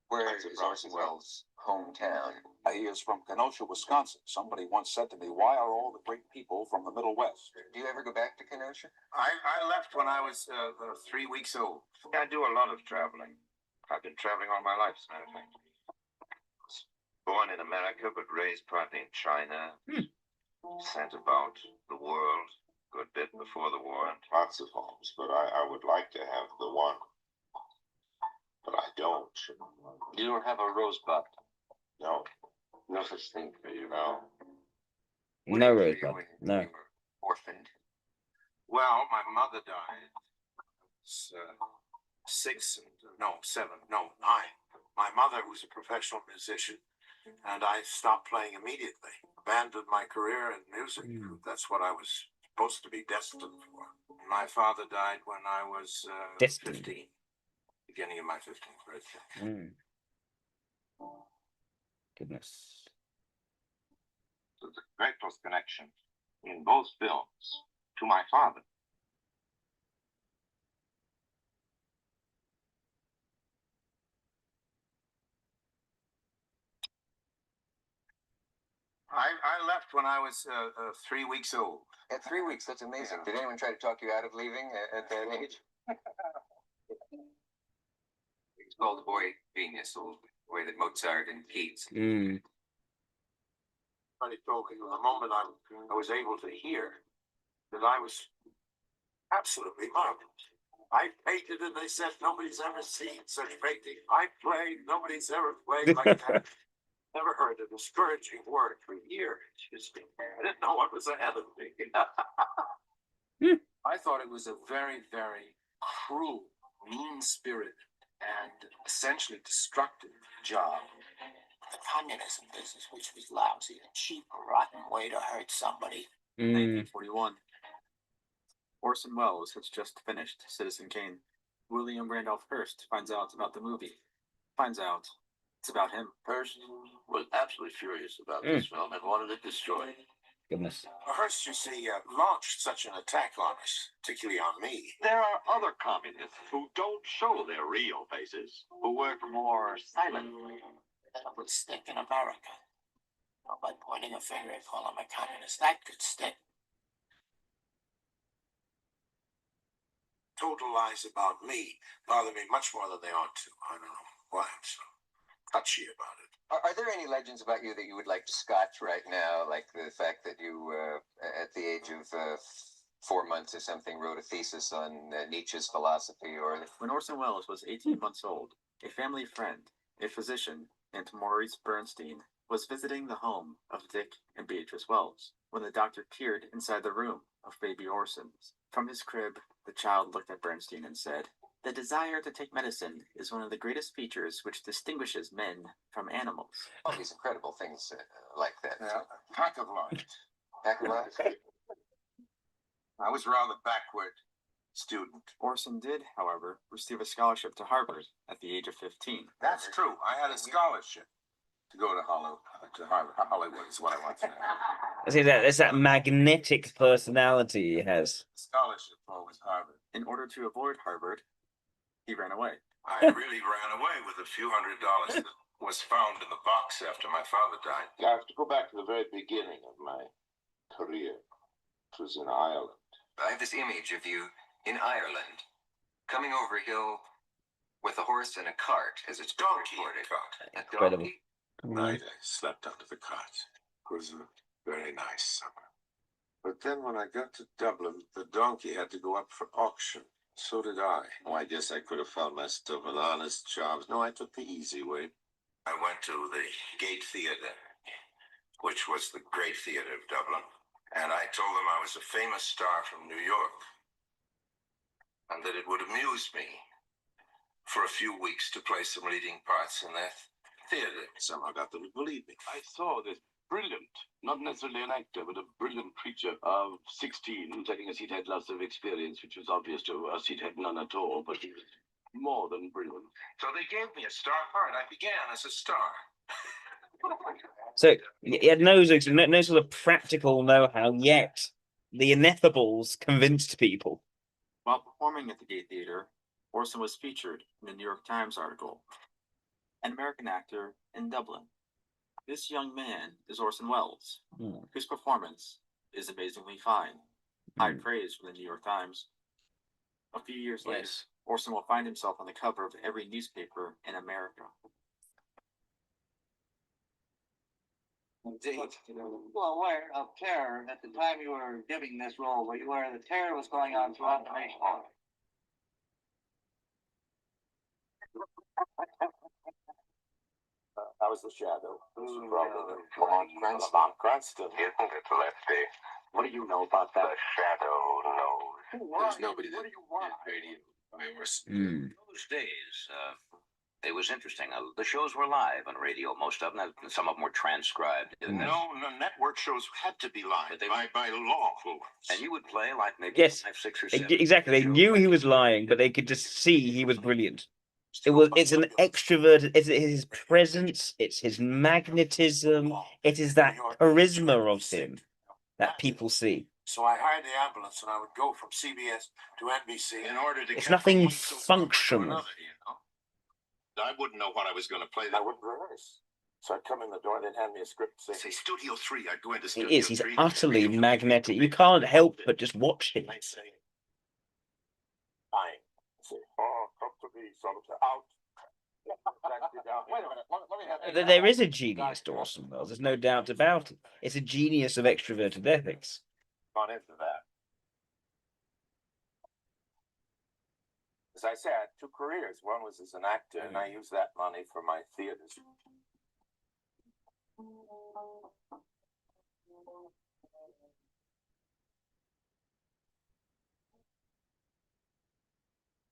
Where is Orson Welles' hometown? He is from Kenosha, Wisconsin. Somebody once said to me, why are all the great people from the Middle West? Do you ever go back to Kenosha? I left when I was 3 weeks old. I do a lot of traveling. I've been traveling all my life, as a matter of fact. Born in America, but raised partly in China. Sent about the world a good bit before the war. Lots of homes, but I would like to have the one. But I don't. You don't have a rosebud? No. No such thing for you. No. No rosebud. No. Orphaned. Well, my mother died. It's 9. My mother was a professional musician, and I stopped playing immediately. Abandoned my career in music. That's what I was supposed to be destined for. My father died when I was 15. Beginning of my 15th birthday. Goodness. There's a great close connection in both films to my father. I left when I was 3 weeks old. At 3 weeks, that's amazing. Did anyone try to talk you out of leaving at that age? It's called the boy genius, the way that Mozart and Keats. Somebody told me the moment I was able to hear that I was absolutely marvelous. I painted and they said nobody's ever seen such painting. I played, nobody's ever played like that. Never heard a discouraging word for years. I didn't know what was ahead of me. I thought it was a very, very cruel, mean-spirited, and essentially destructive job. The communism business, which was lousy, a cheap, rotten way to hurt somebody. 1941. Orson Welles has just finished Citizen Kane. William Randolph Hearst finds out about the movie. Finds out it's about him. Hearst was absolutely furious about this film and wanted it destroyed. Goodness. Hearst, you see, launched such an attack on us, particularly on me. There are other communists who don't show their real faces, who work more silently. That would stick in America. Not by pointing a finger and calling them a communist. That could stick. total lies about me bother me much more than they ought to. I don't know why I'm so touchy about it. Are there any legends about you that you would like to scotch right now, like the fact that you, at the age of 4 months or something, wrote a thesis on Nietzsche's philosophy, or... When Orson Welles was 18 months old, a family friend, a physician, named Maurice Bernstein, was visiting the home of Dick and Beatrice Wells when the doctor peered inside the room of baby Orson. From his crib, the child looked at Bernstein and said, "The desire to take medicine is one of the greatest features which distinguishes men from animals." All these incredible things like that. Yeah, pack of light. Pack of light? I was rather backward student. Orson did, however, receive a scholarship to Harvard at the age of 15. That's true. I had a scholarship to go to Hollywood. Hollywood is what I want to say. See that? It's that magnetic personality he has. Scholarship for was Harvard. In order to avoid Harvard, he ran away. I really ran away with a few $100s that was found in the box after my father died. I have to go back to the very beginning of my career. It was in Ireland. I have this image of you in Ireland, coming over a hill with a horse and a cart, as it's Donkey reported. cart. A Incredible. donkey? Night I slept under the cart. It was a very nice summer. But then when I got to Dublin, the donkey had to go up for auction. So did I. Oh, I guess I could have found myself an honest job. No, I took the easy way. I went to the Gate Theatre, which was the great theatre of Dublin. And I told them I was a famous star from New York. And that it would amuse me for a few weeks to play some leading parts in their theatre. Somehow got them to believe me. I saw this brilliant, not necessarily an actor, but a brilliant creature of 16, taking us he'd had lots of experience, which was obvious to us he'd had none at all, but he was more than brilliant. So they gave me a star part. I began as a star. So he had no sort of practical know-how, yet the ineffables convinced people. While performing at the Gate Theatre, Orson was featured in a New York Times article. An American actor in Dublin. This young man is Orson Welles, whose performance is amazingly fine. High praise from the New York Times. A few years later, Orson will find himself on the cover of every newspaper in America. Indeed. Well, aware of terror at the time you were giving this role, were you aware the terror was going on throughout the nation? I was the shadow. Lamont Cranston. Isn't it, Lefty? What do you know about that? The shadow knows. There's nobody that did radio by Orson. Those days, it was interesting. The shows were live on radio, most of them. Some of them were transcribed. No, network shows had to be live by law. And you would play like maybe Yes, 5, 6, or 7. exactly. They knew he was lying, but they could just see he was brilliant. It's an extrovert. It's his presence. It's his magnetism. It is that charisma of him that people see. So I hired the ambulance and I would go from CBS to NBC in order to. It's nothing functional. I wouldn't know what I was going to play. I wouldn't rehearse. So I'd come in the door and they'd hand me a script and say, Studio 3. I'd go into Studio 3. He is. He's utterly magnetic. You can't help but just watch him. I'd say, fine. Say, oh, come to me, son of out. Wait a minute. Let me have There is a genius to Orson Welles. There's no doubt about it. It's a genius of extroverted ethics. Gone into that. As I said, I had 2 careers. One was as an actor, and I used that money for my theaters.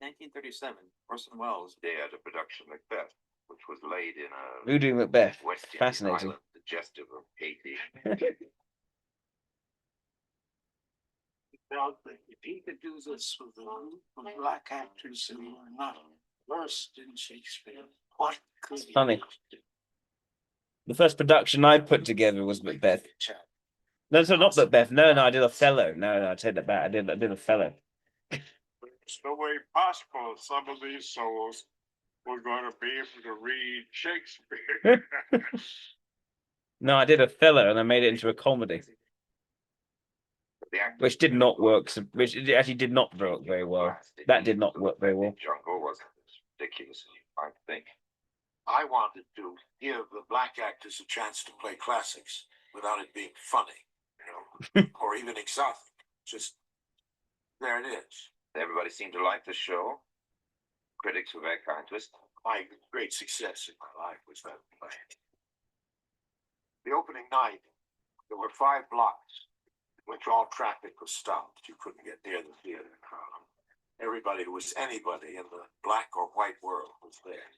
In 1937, Orson Welles Dared a production Macbeth, which was laid in a Voodoo Macbeth. West Indian Fascinating. island, suggestive of Haiti. Felt that if he could do this with black actors who were not versed in Shakespeare, what could he Funny. do? The first production I put together was Macbeth. No, so not Macbeth. No, I did Othello. No, I take that back. I did Othello. There's no way possible some of these souls were going to be able to read Shakespeare. No, I did Othello and I made it into a comedy. Which did not work. Which it actually did not work very well. That did not work very well. Jungle was ridiculous, I think. I wanted to give the black actors a chance to play classics without it being funny, you know, or even exotic. Just there it is. Everybody seemed to like the show. Critics were very kind to us. My great success in my life was that play. The opening night, there were 5 blocks in which all traffic was stopped. You couldn't get near the theater. Everybody who was anybody in the black or white world was there.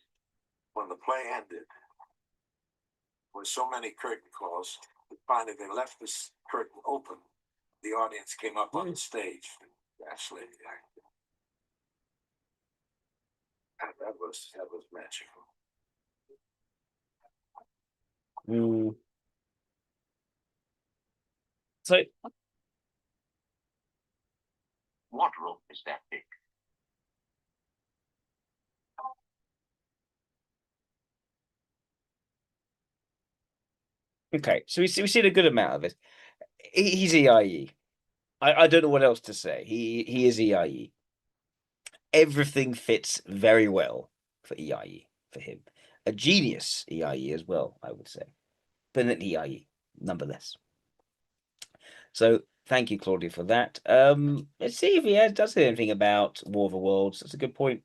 When the play ended, there were so many curtain calls that finally they left this curtain open. The audience came up on the stage and actually acted. That was magical. So, what room is that big? okay, so we've seen a good amount of it. He's EIE. I don't know what else to say. He is EIE. Everything fits very well for EIE, for him. A genius EIE as well, I would say. But an EIE, nonetheless. So thank you, Claudia, for that. Let's see if he does say anything about War of the Worlds. That's a good point.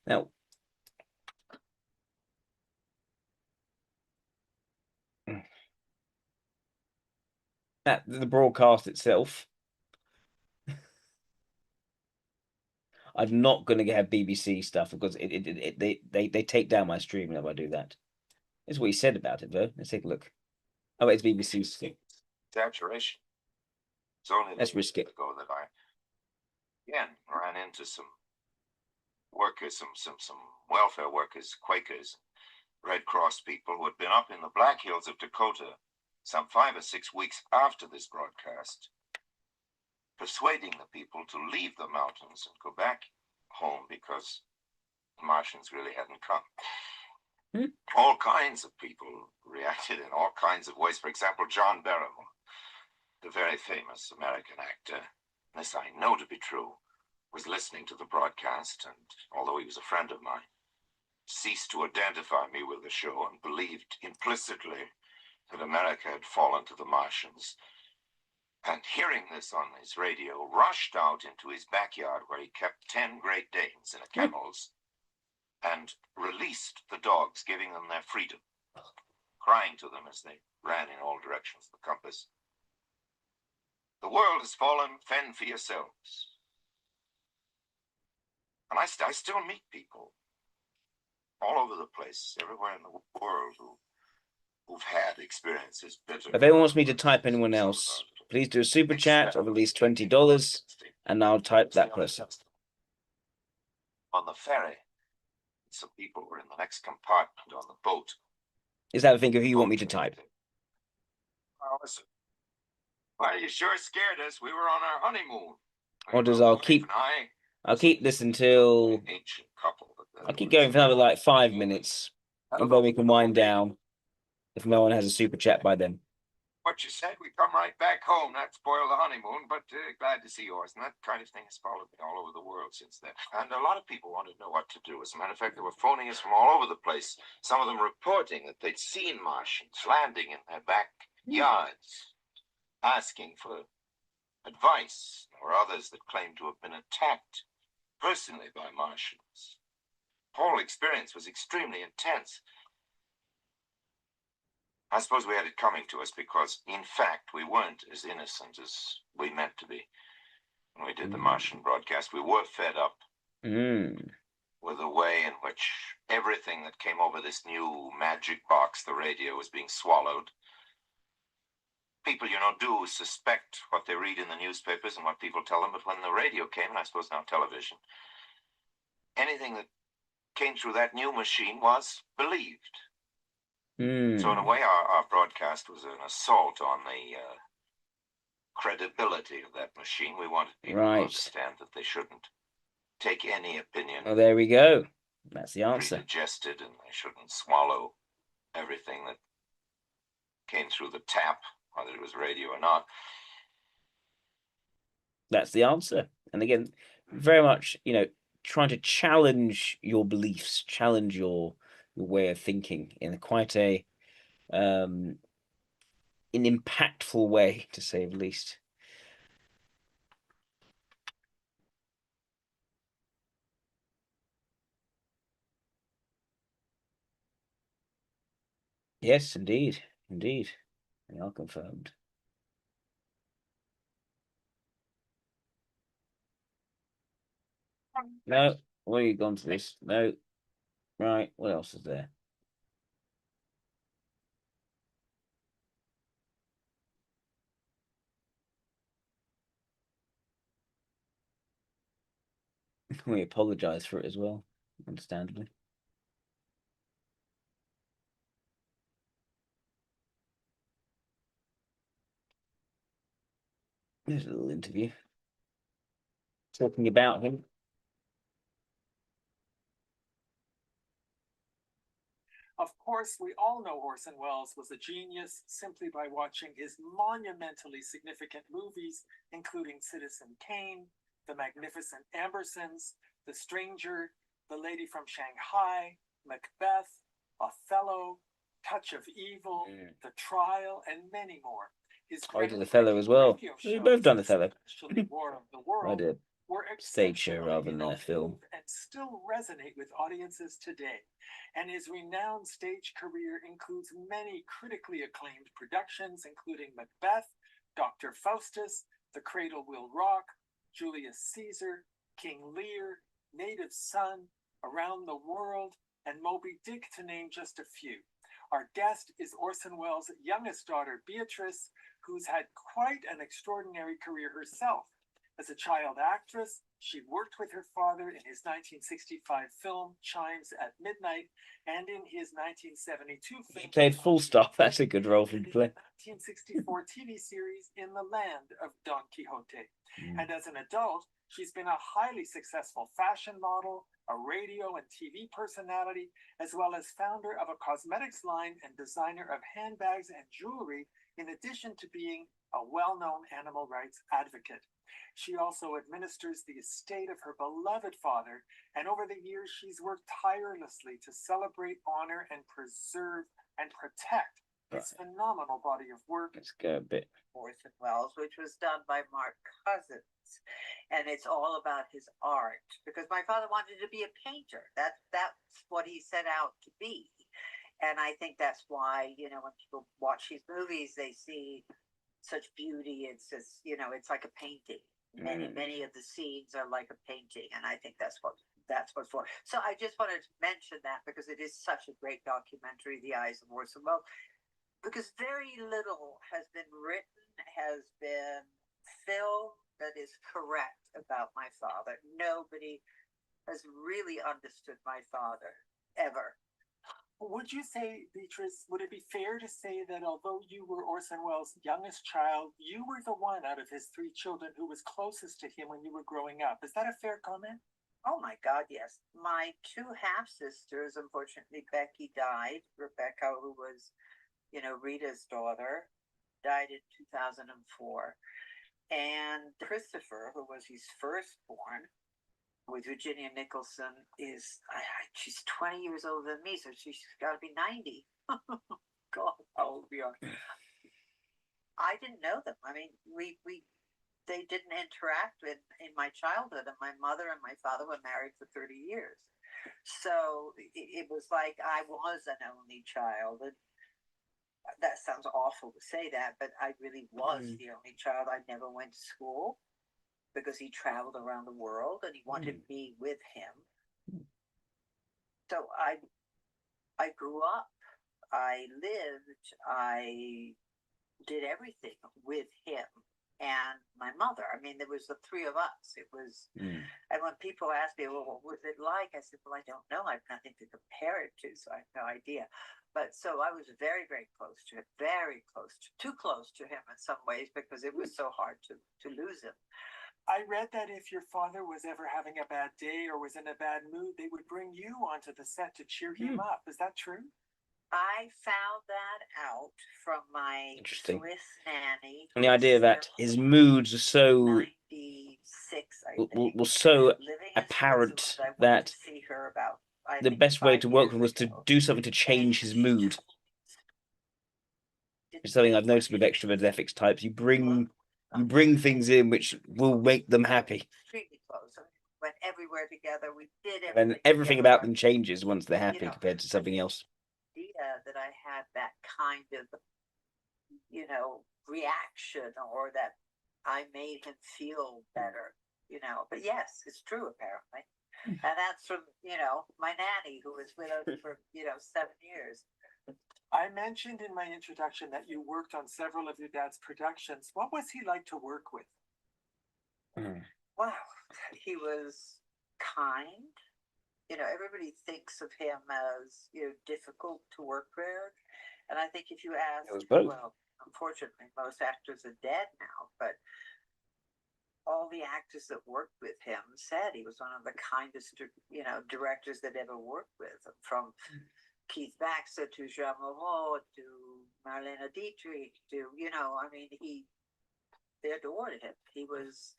Now, at the broadcast itself, I'm not going to have BBC stuff because they take down my stream if I do that. That's what he said about it, though. Let's take a look. Oh, it's BBC's thing. Exaggeration. It's only Let's risk it. ago that I again ran into some workers, some welfare workers, Quakers, Red Cross people who had been up in the Black Hills of Dakota some 5 or 6 weeks after this broadcast, persuading the people to leave the mountains and go back home because the Martians really hadn't come. All kinds of people reacted in all kinds of ways. For example, John Barrymore, the very famous American actor, this I know to be true, was listening to the broadcast, and although he was a friend of mine, ceased to identify me with the show and believed implicitly that America had fallen to the Martians. And hearing this on his radio, rushed out into his backyard where he kept 10 Great Danes in a kennels and released the dogs, giving them their freedom, crying to them as they ran in all directions of the compass. The world has fallen, fend for yourselves. And I still meet people all over the place, everywhere in the world, who've had experiences bitter. If anyone wants me to type anyone else, please do a super chat of at least $20, and I'll type that person. On the ferry, some people were in the next compartment on the boat. Is that a thing of who you want me to type? Oh, listen. Well, you sure scared us. We were on our honeymoon. Or does I'll keep this until I'll keep going for another like 5 minutes, and then we can wind down if no one has a super chat by then. What you said, we come right back home. That spoiled the honeymoon, but glad to see yours. And that kind of thing has followed me all over the world since then. And a lot of people wanted to know what to do. As a matter of fact, they were phoning us from all over the place. Some of them reporting that they'd seen Martians landing in their backyards, asking for advice, or others that claimed to have been attacked personally by Martians. The whole experience was extremely intense. I suppose we had it coming to us because, in fact, we weren't as innocent as we meant to be. When we did the Martian broadcast, we were fed up with the way in which everything that came over this new magic box, the radio, was being swallowed. People, do suspect what they read in the newspapers and what people tell them, but when the radio came, and I suppose now television, anything that came through that new machine was believed. So in a way, our broadcast was an assault on the credibility of that machine. We wanted people to understand that they shouldn't take any opinion. Oh, there we go. That's the answer. Pre-digested, and they shouldn't swallow everything that came through the tap, whether it was radio or not. That's the answer. And again, very much, trying to challenge your beliefs, challenge your way of thinking in quite a an impactful way, to say the least. Yes, indeed. Indeed. They are confirmed. No, where are you gone to this? No. Right, what else is there? We apologize for it as well, understandably. There's a little interview talking about him. Of course, we all know Orson Welles was a genius simply by watching his monumentally significant movies, including Citizen Kane, The Magnificent Ambersons, The Stranger, The Lady from Shanghai, Macbeth, Othello, Touch of Evil, The Trial, and many more. His I did Othello as well. We've both done Othello. War of the World, I did were stage show rather than a film. and still resonate with audiences today. And his renowned stage career includes many critically acclaimed productions, including Macbeth, Dr. Faustus, The Cradle Will Rock, Julius Caesar, King Lear, Native Son, Around the World, and Moby Dick, to name just a few. Our guest is Orson Welles' youngest daughter, Beatrice, who's had quite an extraordinary career herself. As a child actress, she worked with her father in his 1965 film Chimes at Midnight and in his 1972 film. He played Full Stop. That's a good role for him to play. 1964 TV series In the Land of Don Quixote. And as an adult, she's been a highly successful fashion model, a radio and TV personality, as well as founder of a cosmetics line and designer of handbags and jewelry, in addition to being a well-known animal rights advocate. She also administers the estate of her beloved father, and over the years she's worked tirelessly to celebrate, honor, and preserve and protect his phenomenal body of work. Let's go a bit. Orson Welles, which was done by Mark Cousins. And it's all about his art, because my father wanted to be a painter. That's what he set out to be. And I think that's why, when people watch his movies, they see such beauty. It's just, it's like a painting. Many of the scenes are like a painting, and I think that's what for. So I just wanted to mention that because it is such a great documentary, The Eyes of Orson Welles, because very little has been written, has been filmed that is correct about my father. Nobody has really understood my father ever. Would you say, Beatrice, would it be fair to say that although you were Orson Welles' youngest child, you were the one out of his three children who was closest to him when you were growing up? Is that a fair comment? Oh my God, yes. My two half-sisters, unfortunately, Becky died. Rebecca, who was, Rita's daughter, died in 2004. And Christopher, who was his firstborn, with Virginia Nicholson, she's 20 years older than me, so she's got to be 90. God, how old we are. I didn't know them. I mean, they didn't interact in my childhood, and my mother and my father were married for 30 years. So it was like I was an only child, and that sounds awful to say that, but I really was the only child. I never went to school, because he traveled around the world and he wanted me with him. So I grew up, I lived, I did everything with him and my mother. I mean, there was the three of us. It was, and when people ask me, well, what was it like? I said, well, I don't know. I have nothing to compare it to, so I have no idea. But so I was very, very close to him, too close to him in some ways, because it was so hard to lose him. I read that if your father was ever having a bad day or was in a bad mood, they would bring you onto the set to cheer him up. Is that true? I found that out from my Interesting. Swiss nanny. And the idea that his moods are so 96, I think. was so Living in apparent Switzerland. I went that to see her about, I the think, best way 5 to work with years him was to ago. do something to change his mood. It's something I've noticed with extrovert ethics types. You bring things in which will make them happy. Extremely close. I mean, went everywhere together. We did And everything together. about them changes once they're happy know, compared to something else. Idea that I had that kind of, reaction, or that I made him feel better, But yes, it's true, apparently. And that's from, my nanny, who was with us for, 7 years. I mentioned in my introduction that you worked on several of your dad's productions. What was he like to work with? Wow, he was kind. Everybody thinks of him as, difficult to work with. And I think if you ask, well, unfortunately, most actors are dead now, but all the actors that worked with him said he was one of the kindest, directors that ever worked with, from Keith Baxter to Jean Moreau to Marlene Dietrich to, they adored him. He was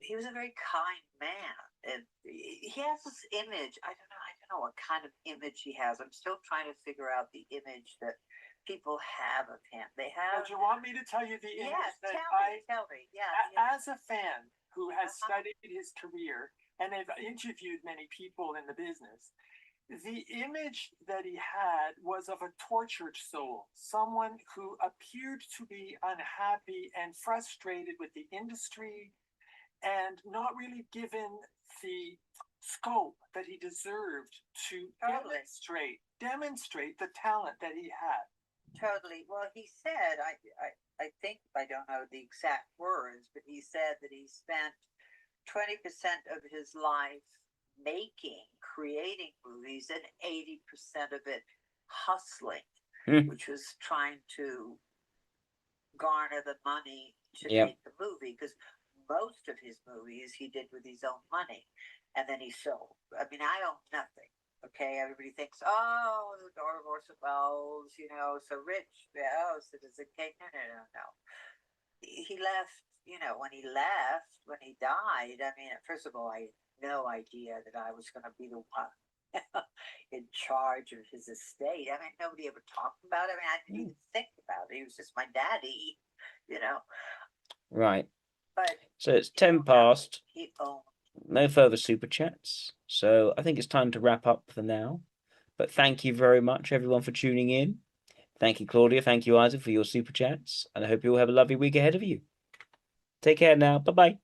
a very kind man, and he has this image. I don't know what kind of image he has. I'm still trying to figure out the image that people have of him. They have. Do you want me to tell you the image? Yes, that tell me. Yeah. As a fan who has studied his career and have interviewed many people in the business, the image that he had was of a tortured soul, someone who appeared to be unhappy and frustrated with the industry, and not really given the scope that he deserved to demonstrate the talent that he had. Totally. Well, he said, I think, I don't know the exact words, but he said that he spent 20% of his life creating movies, and 80% of it hustling, which was trying to garner the money to make the movie, because most of his movies he did with his own money, and then he sold. I mean, I own nothing. Okay, everybody thinks, oh, the daughter of Orson Welles, so rich. Oh, Citizen Kane. No. He left, when he died, I mean, first of all, I had no idea that I was going to be the one in charge of his estate. I mean, nobody ever talked about it. I mean, I didn't even think about it. He was just my daddy, Right. But so it's 10 past. He owned. No further super chats. So I think it's time to wrap up for now. But thank you very much, everyone, for tuning in. Thank you, Claudia. Thank you, Isaac, for your super chats. And I hope you all have a lovely week ahead of you. Take care now. Bye-bye.